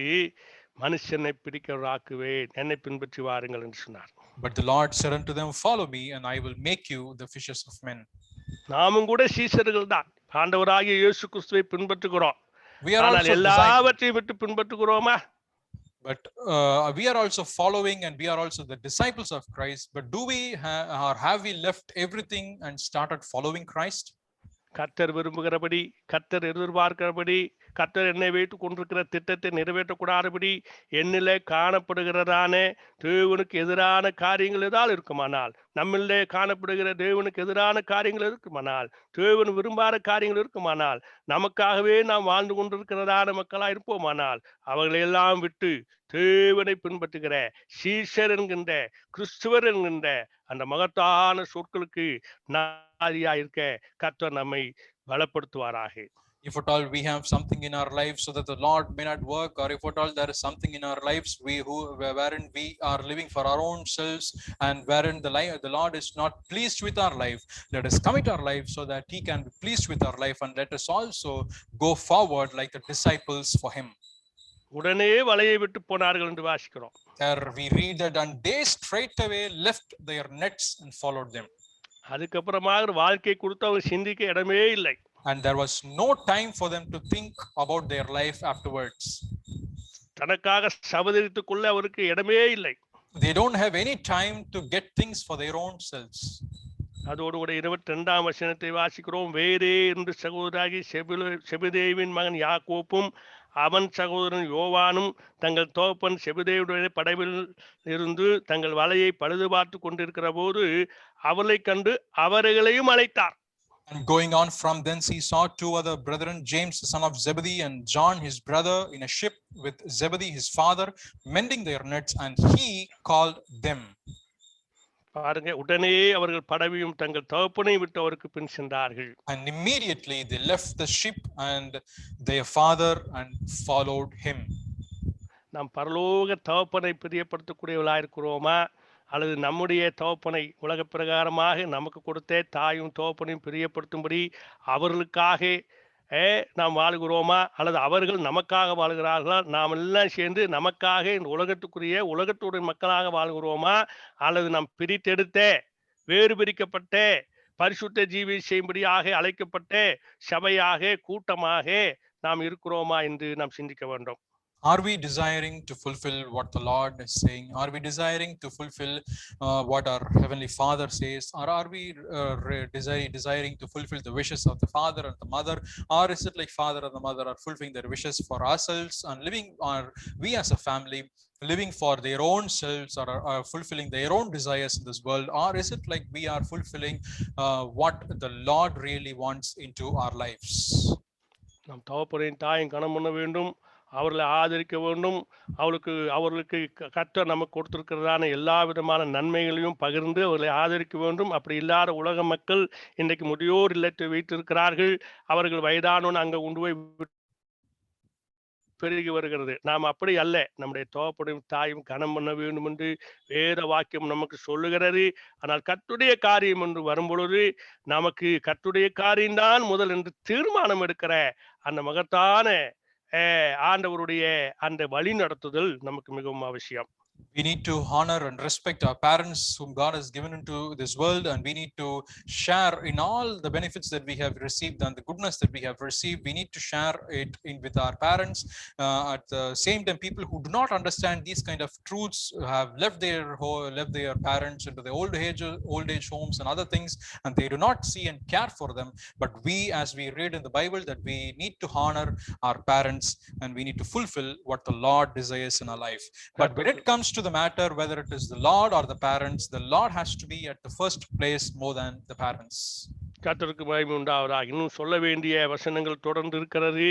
மனுஷனை பிடிக்கிறவராக்குவேன், என்னை பின்பற்றி வாருங்கள் என்று சொன்னார். But the Lord said unto them, follow me and I will make you the fishers of men. நாமும் கூட சீஷர்கள் தான், ஆண்டவராகிய இயேசு கிறிஸ்துவை பின்பற்றுகிறோம். ஆனால் எல்லாவற்றையும் விட்டு பின்பற்றுகிறோமா? But we are also following and we are also the disciples of Christ. But do we or have we left everything and started following Christ? கர்த்தர் விரும்புகிறபடி, கர்த்தர் எதிர்பார்க்கிறபடி, கர்த்தர் என்னை வைத்துக் கொண்டிருக்கிற திட்டத்தை நிறைவேற்றக்கூடாதபடி என்னிலே காணப்படுகிறதான தேவனுக்கு எதிரான காரியங்கள் ஏதாவது இருக்குமானால், நம்மளே காணப்படுகிற தேவனுக்கு எதிரான காரியங்கள் இருக்குமானால், தேவன் விரும்பாத காரியங்கள் இருக்குமானால், நமக்காகவே நாம் வாழ்ந்து கொண்டிருக்கிறதான மக்களாக இருப்போமானால், அவர்களை எல்லாம் விட்டு தேவனை பின்பற்றுகிற சீஷர் என்கின்ற கிறிஸ்துவர் என்கின்ற அந்த மகத்தான சொற்களுக்கு நாதியா இருக்க கர்த்தர் நம்மை பலப்படுத்துவாராக. If at all we have something in our lives so that the Lord may not work, or if at all there is something in our lives wherein we are living for our own selves and wherein the Lord is not pleased with our life, let us commit our life so that he can be pleased with our life, and let us also go forward like the disciples for him. உடனே வலையை விட்டு போனார்கள் என்று வாசிக்கிறோம். There we read that and they straightway left their nets and followed them. அதுக்கப்புறமாக வாழ்க்கை குறித்து அவங்க சிந்திக்க இடமே இல்லை. And there was no time for them to think about their life afterwards. தனக்காக சபதெடுத்துக் கொள்ள அவருக்கு இடமே இல்லை. They don't have any time to get things for their own selves. அதோடு கூட 22ஆம் வசனத்தை வாசிக்கிறோம். வேறே என்று சகோதராகி செபதேவின் மகன் யாக்கோப்பும் அவன் சகோதரன் யோவானும் தங்கள் தோப்பன் செபதேவுடைய படவில் இருந்து தங்கள் வலையை பழுது பார்த்து கொண்டிருக்கிற போது அவளை கண்டு அவர்களையும் அழைத்தார். And going on from thence he saw 2 other brethren, James the son of Zebedee and John his brother, in a ship with Zebedee his father, mending their nets, and he called them. பாருங்க, உடனே அவர்கள் படவையும் தங்கள் தகப்பனை விட்டு அவருக்கு பின் சென்றார்கள். And immediately they left the ship and their father and followed him. நாம் பரலோக தகப்பனை பிரியப்படுத்தக்கூடியவர்களாக இருக்கிறோமா, அல்லது நம்முடைய தகப்பனை உலக பிரகாரமாக நமக்கு கொடுத்த தாயும் தகப்பனையும் பிரியப்படுத்தும்படி அவர்களுக்காக நாம் வாழுகிறோமா, அல்லது அவர்கள் நமக்காக வாழ்கிறார்களா? நாம் எல்லாம் சேர்ந்து நமக்காக இந்த உலகத்துடைய மக்களாக வாழ்கிறோமா, அல்லது நாம் பிரித்தெடுத்த வேறு பிரிக்கப்பட்ட பரிசுத்த ஜீவி செய்யும்படியாக அழைக்கப்பட்ட சபையாக கூட்டமாக நாம் இருக்கிறோமா என்று நாம் சிந்திக்க வேண்டும். Are we desiring to fulfill what the Lord is saying? Are we desiring to fulfill what our Heavenly Father says? Or are we desiring to fulfill the wishes of the father and the mother? Or is it like father and the mother are fulfilling their wishes for ourselves and living, or we as a family living for their own selves, or are fulfilling their own desires in this world? Or is it like we are fulfilling what the Lord really wants into our lives? நம் தகப்பனையும் தாயும் கனம் பண்ண வேண்டும், அவர்களை ஆதரிக்க வேண்டும். அவர்களுக்கு கர்த்தர் நமக்கு கொடுத்திருக்கிறதான எல்லா விதமான நன்மைகளையும் பகிர்ந்து அவர்களை ஆதரிக்க வேண்டும். அப்படி இல்லாத உலக மக்கள் இன்றைக்கு முதியோர் இல்லத்தை வைத்திருக்கிறார்கள். அவர்கள் வயதானோன்னு அங்கே கொண்டு போய் பெருகி வருகிறது. நாம் அப்படி அல்ல. நம்முடைய தகப்பனையும் தாயும் கனம் பண்ண வேண்டும் என்று வேத வாக்கியம் நமக்கு சொல்லுகிறது. ஆனால் கர்த்தருடைய காரியம் என்று வரும்பொழுது நமக்கு கர்த்தருடைய காரியம்தான் முதல் என்று தீர்மானம் எடுக்கிற அந்த மகத்தான ஆண்டவருடைய அந்த வழி நடத்துதல் நமக்கு மிகவும் அவசியம். We need to honor and respect our parents whom God has given into this world, and we need to share in all the benefits that we have received and the goodness that we have received. We need to share it with our parents. At the same time, people who do not understand these kind of truths have left their parents into the old age homes and other things, and they do not see and care for them. But we, as we read in the Bible, that we need to honor our parents and we need to fulfill what the Lord desires in our life. But when it comes to the matter whether it is the Lord or the parents, the Lord has to be at the first place more than the parents. கர்த்தருக்கு மகிமை உண்டாவதாக. இன்னும் சொல்ல வேண்டிய வசனங்கள் தொடர்ந்து இருக்கிறது.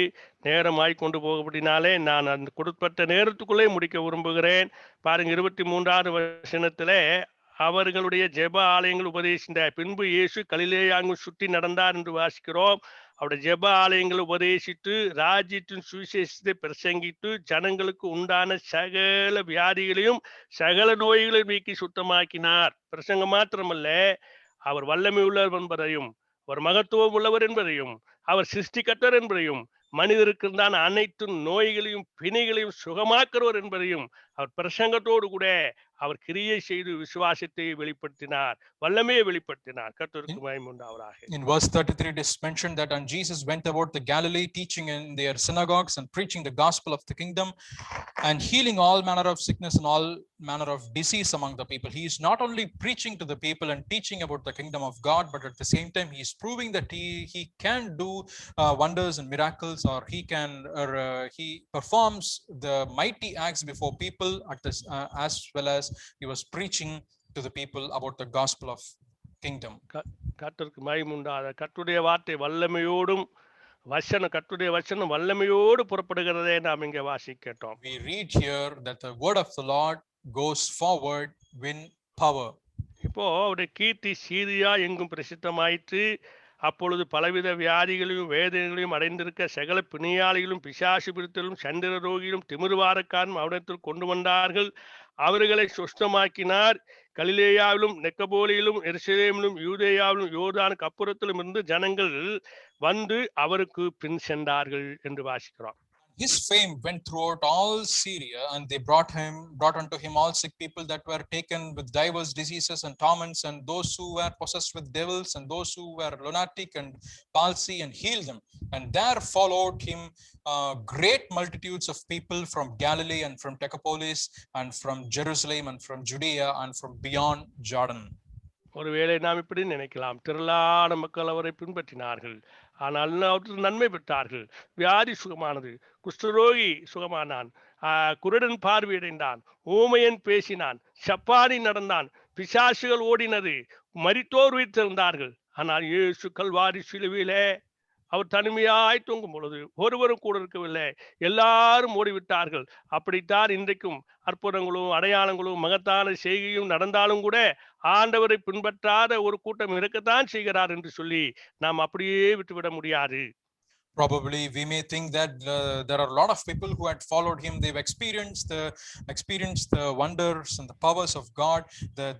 நேரமாய் கொண்டு போகப்படினாலே நான் அந்த கொடுக்கப்பட்ட நேரத்துக்குள்ளே முடிக்க விரும்புகிறேன். பாருங்க, 23வது வசனத்திலே அவர்களுடைய ஜெப ஆலயங்கள் உபதேசித்த பின்பு இயேசு கலிலேயாங்கு சுற்றி நடந்தார் என்று வாசிக்கிறோம். அவருடைய ஜெப ஆலயங்கள் உபதேசித்து ராஜ்யத்தின் சுவிசேஷத்தை பிரசங்கித்து ஜனங்களுக்கு உண்டான சகல வியாதிகளையும் சகல நோய்களையும் நீக்கி சுத்தமாக்கினார். பிரசங்கம் மாத்திரமல்ல, அவர் வல்லமை உள்ளவர் என்பதையும், அவர் மகத்துவம் உள்ளவர் என்பதையும், அவர் சிருஷ்டிகர்த்தர் என்பதையும், மனிதருக்கு இருந்தான அனைத்து நோய்களையும் பிணிகளையும் சுகமாக்குறவர் என்பதையும் அவர் பிரசங்கத்தோடு கூட அவர் கிரியை செய்து விசுவாசத்தை வெளிப்படுத்தினார், வல்லமையை வெளிப்படுத்தினார். கர்த்தருக்கு மகிமை உண்டாவதாக. In verse 33 it is mentioned that and Jesus went about the Galilee, teaching in their synagogues and preaching the gospel of the kingdom and healing all manner of sickness and all manner of disease among the people. He is not only preaching to the people and teaching about the kingdom of God, but at the same time he is proving that he can do wonders and miracles, or he performs the mighty acts before people at this, as well as he was preaching to the people about the gospel of kingdom. கர்த்தருக்கு மகிமை உண்டாவதாக. கர்த்தருடைய வார்த்தை வல்லமையோடும் கர்த்தருடைய வசனம் வல்லமையோடு புறப்படுகிறதை நாம் இங்கே வாசிக்கட்டோம். We read here that the word of the Lord goes forward with power. இப்போ அவருடைய கீர்த்தி சீரியா எங்கும் பிரசித்தமாயிற்று. அப்பொழுது பலவித வியாதிகளையும் வேதனைகளையும் அடைந்திருக்க சகல பிணியாளிகளும் பிசாசு பிடித்தலும் சந்திர ரோகிகளும் திமிர்வாரக்காரும் அவரிடத்தில் கொண்டு வந்தார்கள். அவர்களை சுஸ்தமாக்கினார். கலிலேயாவிலும் நெக்கபோலியிலும் எருசலேமிலும் யூதேயாவிலும் யோர்தானுக்கு அப்புறத்திலும் இருந்து ஜனங்கள் வந்து அவருக்கு பின் சென்றார்கள் என்று வாசிக்கிறோம். His fame went throughout all Syria, and they brought unto him all sick people that were taken with diverse diseases and torments, and those who were possessed with devils, and those who were lunatic and palsy, and healed them. And there followed him great multitudes of people from Galilee and from Decapolis and from Jerusalem and from Judea and from beyond Jordan. ஒருவேளை நாம் இப்படி நினைக்கலாம், திரளான மக்கள் அவரை பின்பற்றினார்கள், ஆனால் அவற்றுக்கு நன்மை பெற்றார்கள். வியாதி சுகமானது, குஷ்டரோகி சுகமானான், குருடன் பார்வையடைந்தான், ஊமையன் பேசினான், சப்பானி நடந்தான், பிசாசுகள் ஓடினது, மரித்தோர் உயிர்த்தெழுந்தார்கள். ஆனால் இயேசு கல்வாரி சிலுவையிலே அவர் தனிமையாய் தூங்கும் பொழுது ஒருவரும் கூட இருக்கவில்லை, எல்லாரும் ஓடிவிட்டார்கள். அப்படித்தான் இன்றைக்கும் அற்புதங்களும் அடையாளங்களும் மகத்தான செய்கையும் நடந்தாலும் கூட ஆண்டவரை பின்பற்றாத ஒரு கூட்டம் இருக்கத்தான் செய்கிறார் என்று சொல்லி நாம் அப்படியே விட்டுவிட முடியாது. Probably we may think that there are a lot of people who had followed him. They've experienced the wonders and the powers of God.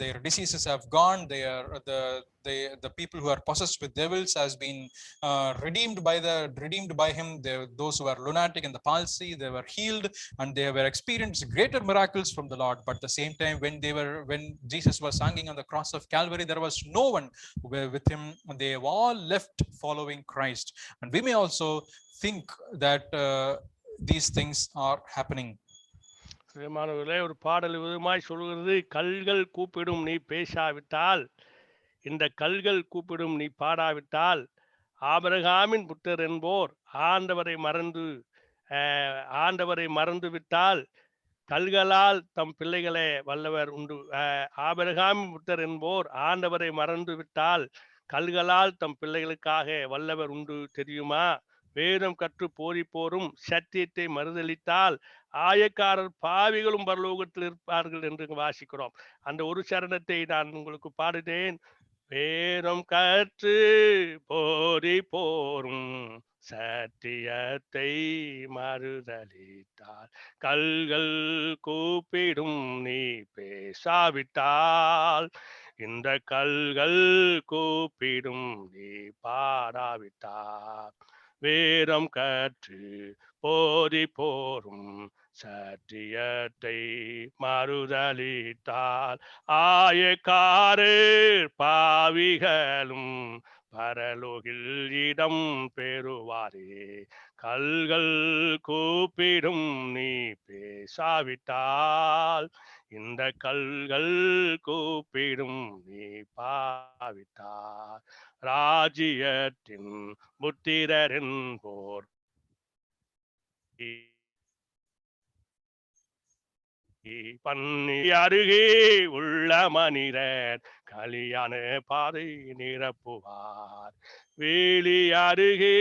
Their diseases have gone. The people who are possessed with devils has been redeemed by him. Those who are lunatic and the palsy, they were healed, and they were experienced greater miracles from the Lord. But at the same time, when Jesus was hanging on the cross of Calvary, there was no one with him. They have all left following Christ. And we may also think that these things are happening. பிரியமானவர்களே, ஒரு பாடல் விதமாய் சொல்கிறது, கல்கள் கூப்பிடும் நீ பேசாவிட்டால், இந்த கல்கள் கூப்பிடும் நீ பாடாவிட்டால், ஆபிரகாமின் புத்தர் என்போர் ஆண்டவரை மறந்து விட்டால், கல்களால் தம் பிள்ளைகளை வல்லவர் உண்டு. ஆபிரகாமின் புத்தர் என்போர் ஆண்டவரை மறந்து விட்டால், கல்களால் தம் பிள்ளைகளுக்காக வல்லவர் உண்டு தெரியுமா? வேதம் கற்று போரிப்போரும் சத்தியத்தை மறுதளித்தால், ஆயக்காரர் பாவிகளும் பரலோகத்தில் இருப்பார்கள் என்று வாசிக்கிறோம். அந்த ஒரு சரணத்தை நான் உங்களுக்கு பாடுகிறேன். வேதம் கற்று போரிப்போரும் சத்தியத்தை மறுதளித்தால், கல்கள் கூப்பிடும் நீ பேசாவிட்டால், இந்த கல்கள் கூப்பிடும் நீ பாடாவிட்டால், வேதம் கற்று போரிப்போரும் சத்தியத்தை மறுதளித்தால், ஆயக்காரர் பாவிகளும் பரலோகில் இடம் பெறுவாரே. கல்கள் கூப்பிடும் நீ பேசாவிட்டால், இந்த கல்கள் கூப்பிடும் நீ பாவிட்டால், ராஜ்யத்தின் புத்திரர் என்போர் பண்ணி அருகே உள்ள மனிதர் கலியான பாதை நிரப்புவார். வேலி அருகே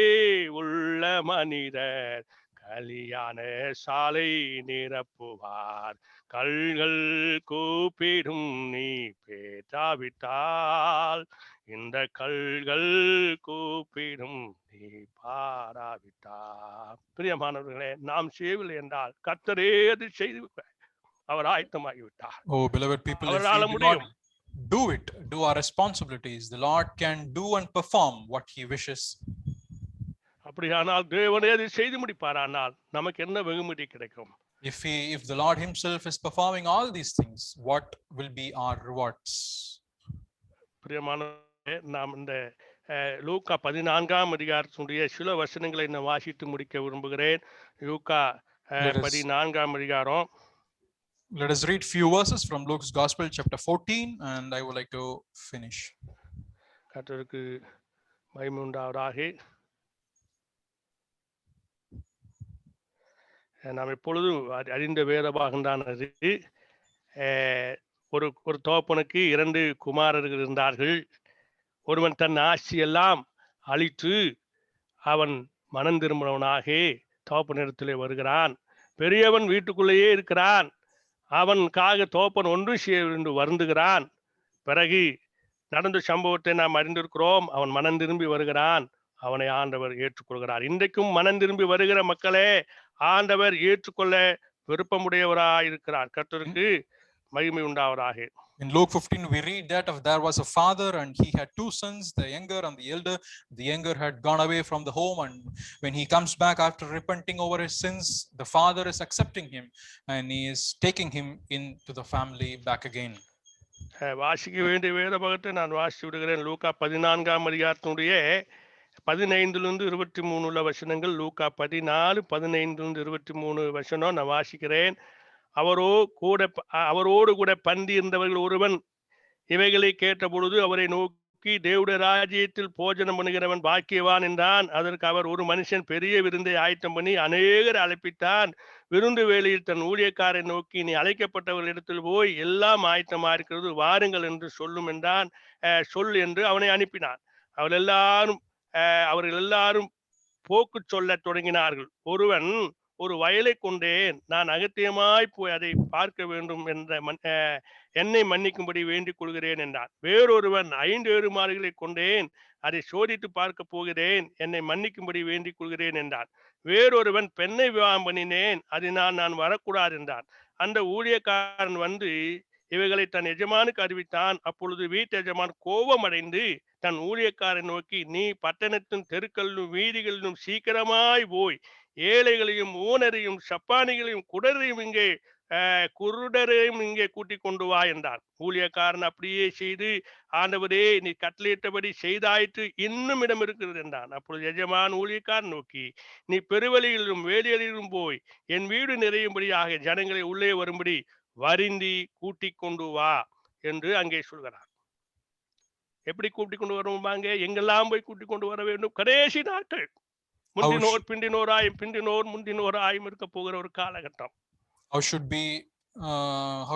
உள்ள மனிதர் கலியான சாலை நிரப்புவார். கல்கள் கூப்பிடும் நீ பேசாவிட்டால், இந்த கல்கள் கூப்பிடும் நீ பாராவிட்டால். பிரியமானவர்களே, நாம் செய்யவில்லை என்றால் கர்த்தரே அது செய்து அவர் ஆயத்தமாகிவிட்டார். Oh, beloved people, if we do not do it, do our responsibilities, the Lord can do and perform what he wishes. அப்படியானால் தேவனே அதை செய்து முடிப்பாரானால் நமக்கு என்ன வெகுமதி கிடைக்கும்? If the Lord himself is performing all these things, what will be our rewards? பிரியமானவர்களே, நாம் இந்த லூக்கா 14ஆம் அதிகாரத்தினுடைய சில வசனங்களை நான் வாசித்து முடிக்க விரும்புகிறேன். லூக்கா 14ஆம் அதிகாரம். Let us read few verses from Luke's Gospel, chapter 14, and I would like to finish. கர்த்தருக்கு மகிமை உண்டாவதாக. நாம் எப்பொழுதும் அறிந்த வேதபாகம் தான் அது. ஒரு தோப்பனுக்கு 2 குமாரர்கள் இருந்தார்கள். ஒருவன் தன் ஆட்சியெல்லாம் அழித்து அவன் மனம் திரும்பினவனாக தோப்பனிடத்திலே வருகிறான். பெரியவன் வீட்டுக்குள்ளேயே இருக்கிறான். அவனுக்காக தோப்பன் ஒன்று செய்ய வருந்துகிறான். பிறகு நடந்த சம்பவத்தை நாம் அறிந்திருக்கிறோம். அவன் மனம் திரும்பி வருகிறான். அவனை ஆண்டவர் ஏற்றுக்கொள்கிறார். இன்றைக்கும் மனம் திரும்பி வருகிற மக்களே ஆண்டவர் ஏற்றுக்கொள்ள விருப்பமுடையவராயிருக்கிறார். கர்த்தருக்கு மகிமை உண்டாவதாக. In Luke 15, we read that there was a father and he had 2 sons, the younger and the elder. The younger had gone away from the home, and when he comes back after repenting over his sins, the father is accepting him and he is taking him into the family back again. வாசிக்க வேண்டிய வேத பகத்தை நான் வாசித்து விடுகிறேன். லூக்கா 14ஆம் அதிகாரத்தினுடைய 15 to 23 உள்ள வசனங்கள். லூக்கா 14, 15 to 23 வசனம் நான் வாசிக்கிறேன். அவரோடு கூட பந்தி இருந்தவர்கள் ஒருவன் இவைகளை கேட்ட பொழுது அவரை நோக்கி, தேவனுடைய ராஜ்யத்தில் போஜனம் பண்ணுகிறவன் பாக்கியவான் என்றான். அதற்கு அவர், ஒரு மனுஷன் பெரிய விருந்தை ஆயத்தம் பண்ணி அநேகர் அழைப்பித்தான். விருந்து வேளையில் தன் ஊழியக்காரை நோக்கி, நீ அழைக்கப்பட்டவர்களிடத்தில் போய் எல்லாம் ஆயத்தமா இருக்கிறது, வாருங்கள் என்று சொல் என்று அவனை அனுப்பினான். அவர்கள் எல்லாரும் போக்கு சொல்ல தொடங்கினார்கள். ஒருவன், ஒரு வயலை கொண்டேன், நான் அகத்தியமாய் போய் அதை பார்க்க வேண்டும் என்ற என்னை மன்னிக்கும்படி வேண்டிக் கொள்கிறேன் என்றான். வேறொருவன், 5 எருமாடுகளை கொண்டேன், அதை சோதித்து பார்க்க போகிறேன், என்னை மன்னிக்கும்படி வேண்டிக் கொள்கிறேன் என்றான். வேறொருவன், பெண்ணை விவாகம் பண்ணினேன், அதனால் நான் வரக்கூடாது என்றான். அந்த ஊழியக்காரன் வந்து இவைகளை தன் எஜமானுக்கு அறிவித்தான். அப்பொழுது வீட்டு எஜமான் கோபம் அடைந்து தன் ஊழியக்காரன் நோக்கி, நீ பட்டணத்தின் தெருக்களிலும் வீதிகளிலும் சீக்கிரமாய் போய் ஏழைகளையும் ஊனரையும் சப்பானிகளையும் குடரையும் இங்கே குருடரையும் இங்கே கூட்டிக் கொண்டு வா என்றான். ஊழியக்காரன் அப்படியே செய்து, ஆண்டவரே நீ கட்டளையிட்டபடி செய்தாயிற்று, இன்னும் இடம் இருக்கிறது என்றான். அப்பொழுது எஜமான் ஊழியக்காரன் நோக்கி, நீ பெருவெளியிலும் வேலியலிலும் போய் என் வீடு நிறையும்படியாக ஜனங்களை உள்ளே வரும்படி வருந்தி கூட்டிக் கொண்டு வா என்று அங்கே சொல்கிறார். எப்படி கூட்டிக் கொண்டு வருவாங்க? எங்கெல்லாம் போய் கூட்டிக் கொண்டு வர வேண்டும்? கடைசி நாட்கள், முந்தினோர் பிந்தினோராயும் பிந்தினோர் முந்தினோராயும் இருக்க போகிற ஒரு காலகட்டம். How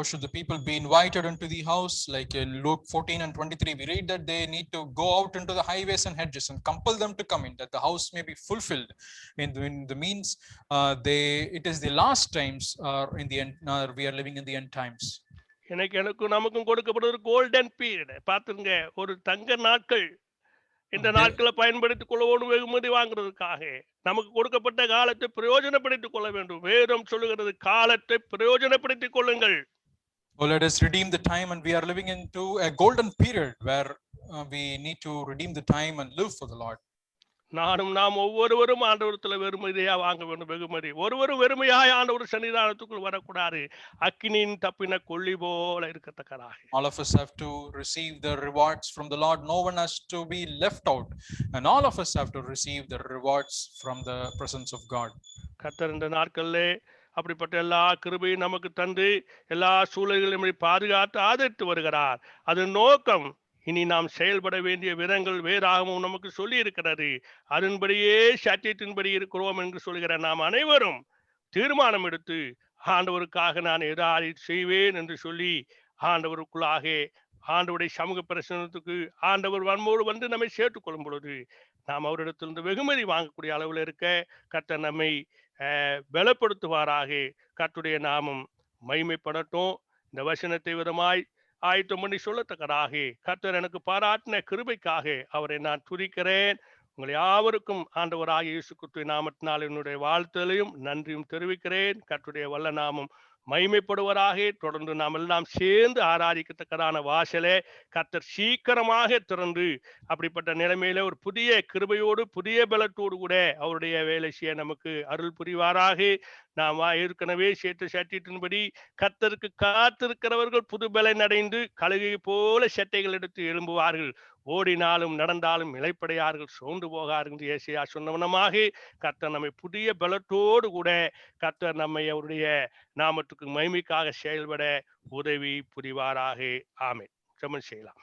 should the people be invited into the house? Like in Luke 14 and 23, we read that they need to go out into the highways and hedges and compel them to come in, that the house may be fulfilled. In the means, it is the last times, in the end, we are living in the end times. எனக்கும் நமக்கும் கொடுக்கப்படுற கோல்டன் பீரியட் பார்த்துங்க, ஒரு தங்க நாட்கள். இந்த நாட்களை பயன்படுத்திக் கொள்ளவும் வெகுமதி வாங்குறதுக்காக நமக்கு கொடுக்கப்பட்ட காலத்தை பிரயோஜனப்படுத்திக் கொள்ள வேண்டும். வேதம் சொல்லுகிறது, காலத்தை பிரயோஜனப்படுத்திக் கொள்ளுங்கள். Let us redeem the time, and we are living into a golden period where we need to redeem the time and live for the Lord. நாம் ஒவ்வொருவரும் ஆண்டவரத்துல வெறுமதியா வாங்க வேண்டும் வெகுமதி. ஒருவரும் வெறுமையாய் ஆண்டவர் சன்னிதானத்துக்குள் வரக்கூடாது. அக்கினியின் தப்பின கொள்ளி போல இருக்கத்தக்கதாக. All of us have to receive the rewards from the Lord. No one has to be left out, and all of us have to receive the rewards from the presence of God. கர்த்தர் இந்த நாட்களிலே அப்படிப்பட்ட எல்லா கிருபையும் நமக்கு தந்து எல்லா சூழல்களையும் பாதுகாத்து ஆதரித்து வருகிறார். அது நோக்கம். இனி நாம் செயல்பட வேண்டிய விதங்கள் வேறாகவும் நமக்கு சொல்லி இருக்கிறது. அதன்படியே சத்தியத்தின்படி இருக்கிறோம் என்று சொல்கிற நாம் அனைவரும் தீர்மானம் எடுத்து, ஆண்டவருக்காக நான் எதாவது செய்வேன் என்று சொல்லி ஆண்டவருக்குள்ளாக ஆண்டவருடைய சமூக பிரசனத்துக்கு ஆண்டவர் வன்மோடு வந்து நம்மை சேர்த்துக் கொள்ளும் பொழுது நாம் அவரிடத்திலிருந்து வெகுமதி வாங்கக்கூடிய அளவில் இருக்க கர்த்தர் நம்மை பலப்படுத்துவாராக. கர்த்தருடைய நாமம் மகிமைப்படட்டும். இந்த வசனத்தை விதமாய் ஆயத்தம் பண்ணி சொல்லத்தக்கதாக கர்த்தர் எனக்கு பாராட்டின கிருபைக்காக அவரை நான் துதிக்கிறேன். உங்கள் யாவருக்கும் ஆண்டவராகிய இயேசு கிறிஸ்துவின் நாமத்தினால் என்னுடைய வாழ்த்தலையும் நன்றியும் தெரிவிக்கிறேன். கர்த்தருடைய வல்ல நாமம் மகிமைப்படுவராக. தொடர்ந்து நாம் எல்லாம் சேர்ந்து ஆராதிக்கத்தக்கதான வாசலே கர்த்தர் சீக்கிரமாக திறந்து அப்படிப்பட்ட நிலைமையில ஒரு புதிய கிருபையோடு புதிய பலத்தோடு கூட அவருடைய வேலை செய்ய நமக்கு அருள் புரிவாராக. நாம் ஏற்கனவே சேர்த்து சட்டியின்படி கர்த்தருக்கு காத்திருக்கிறவர்கள் புது பலன் அடைந்து கழுகை போல சட்டைகள் எடுத்து எழும்புவார்கள். ஓடினாலும் நடந்தாலும் இளைப்படையார்கள், சோர்ந்து போகார்கள். ஏசாயா சொன்னவனமாக கர்த்தர் நம்மை புதிய பலத்தோடு கூட கர்த்தர் நம்மை அவருடைய நாமத்துக்கு மகிமைக்காக செயல்பட உதவி புரிவாராக. ஆமென். ஜெபம் செய்யலாம்.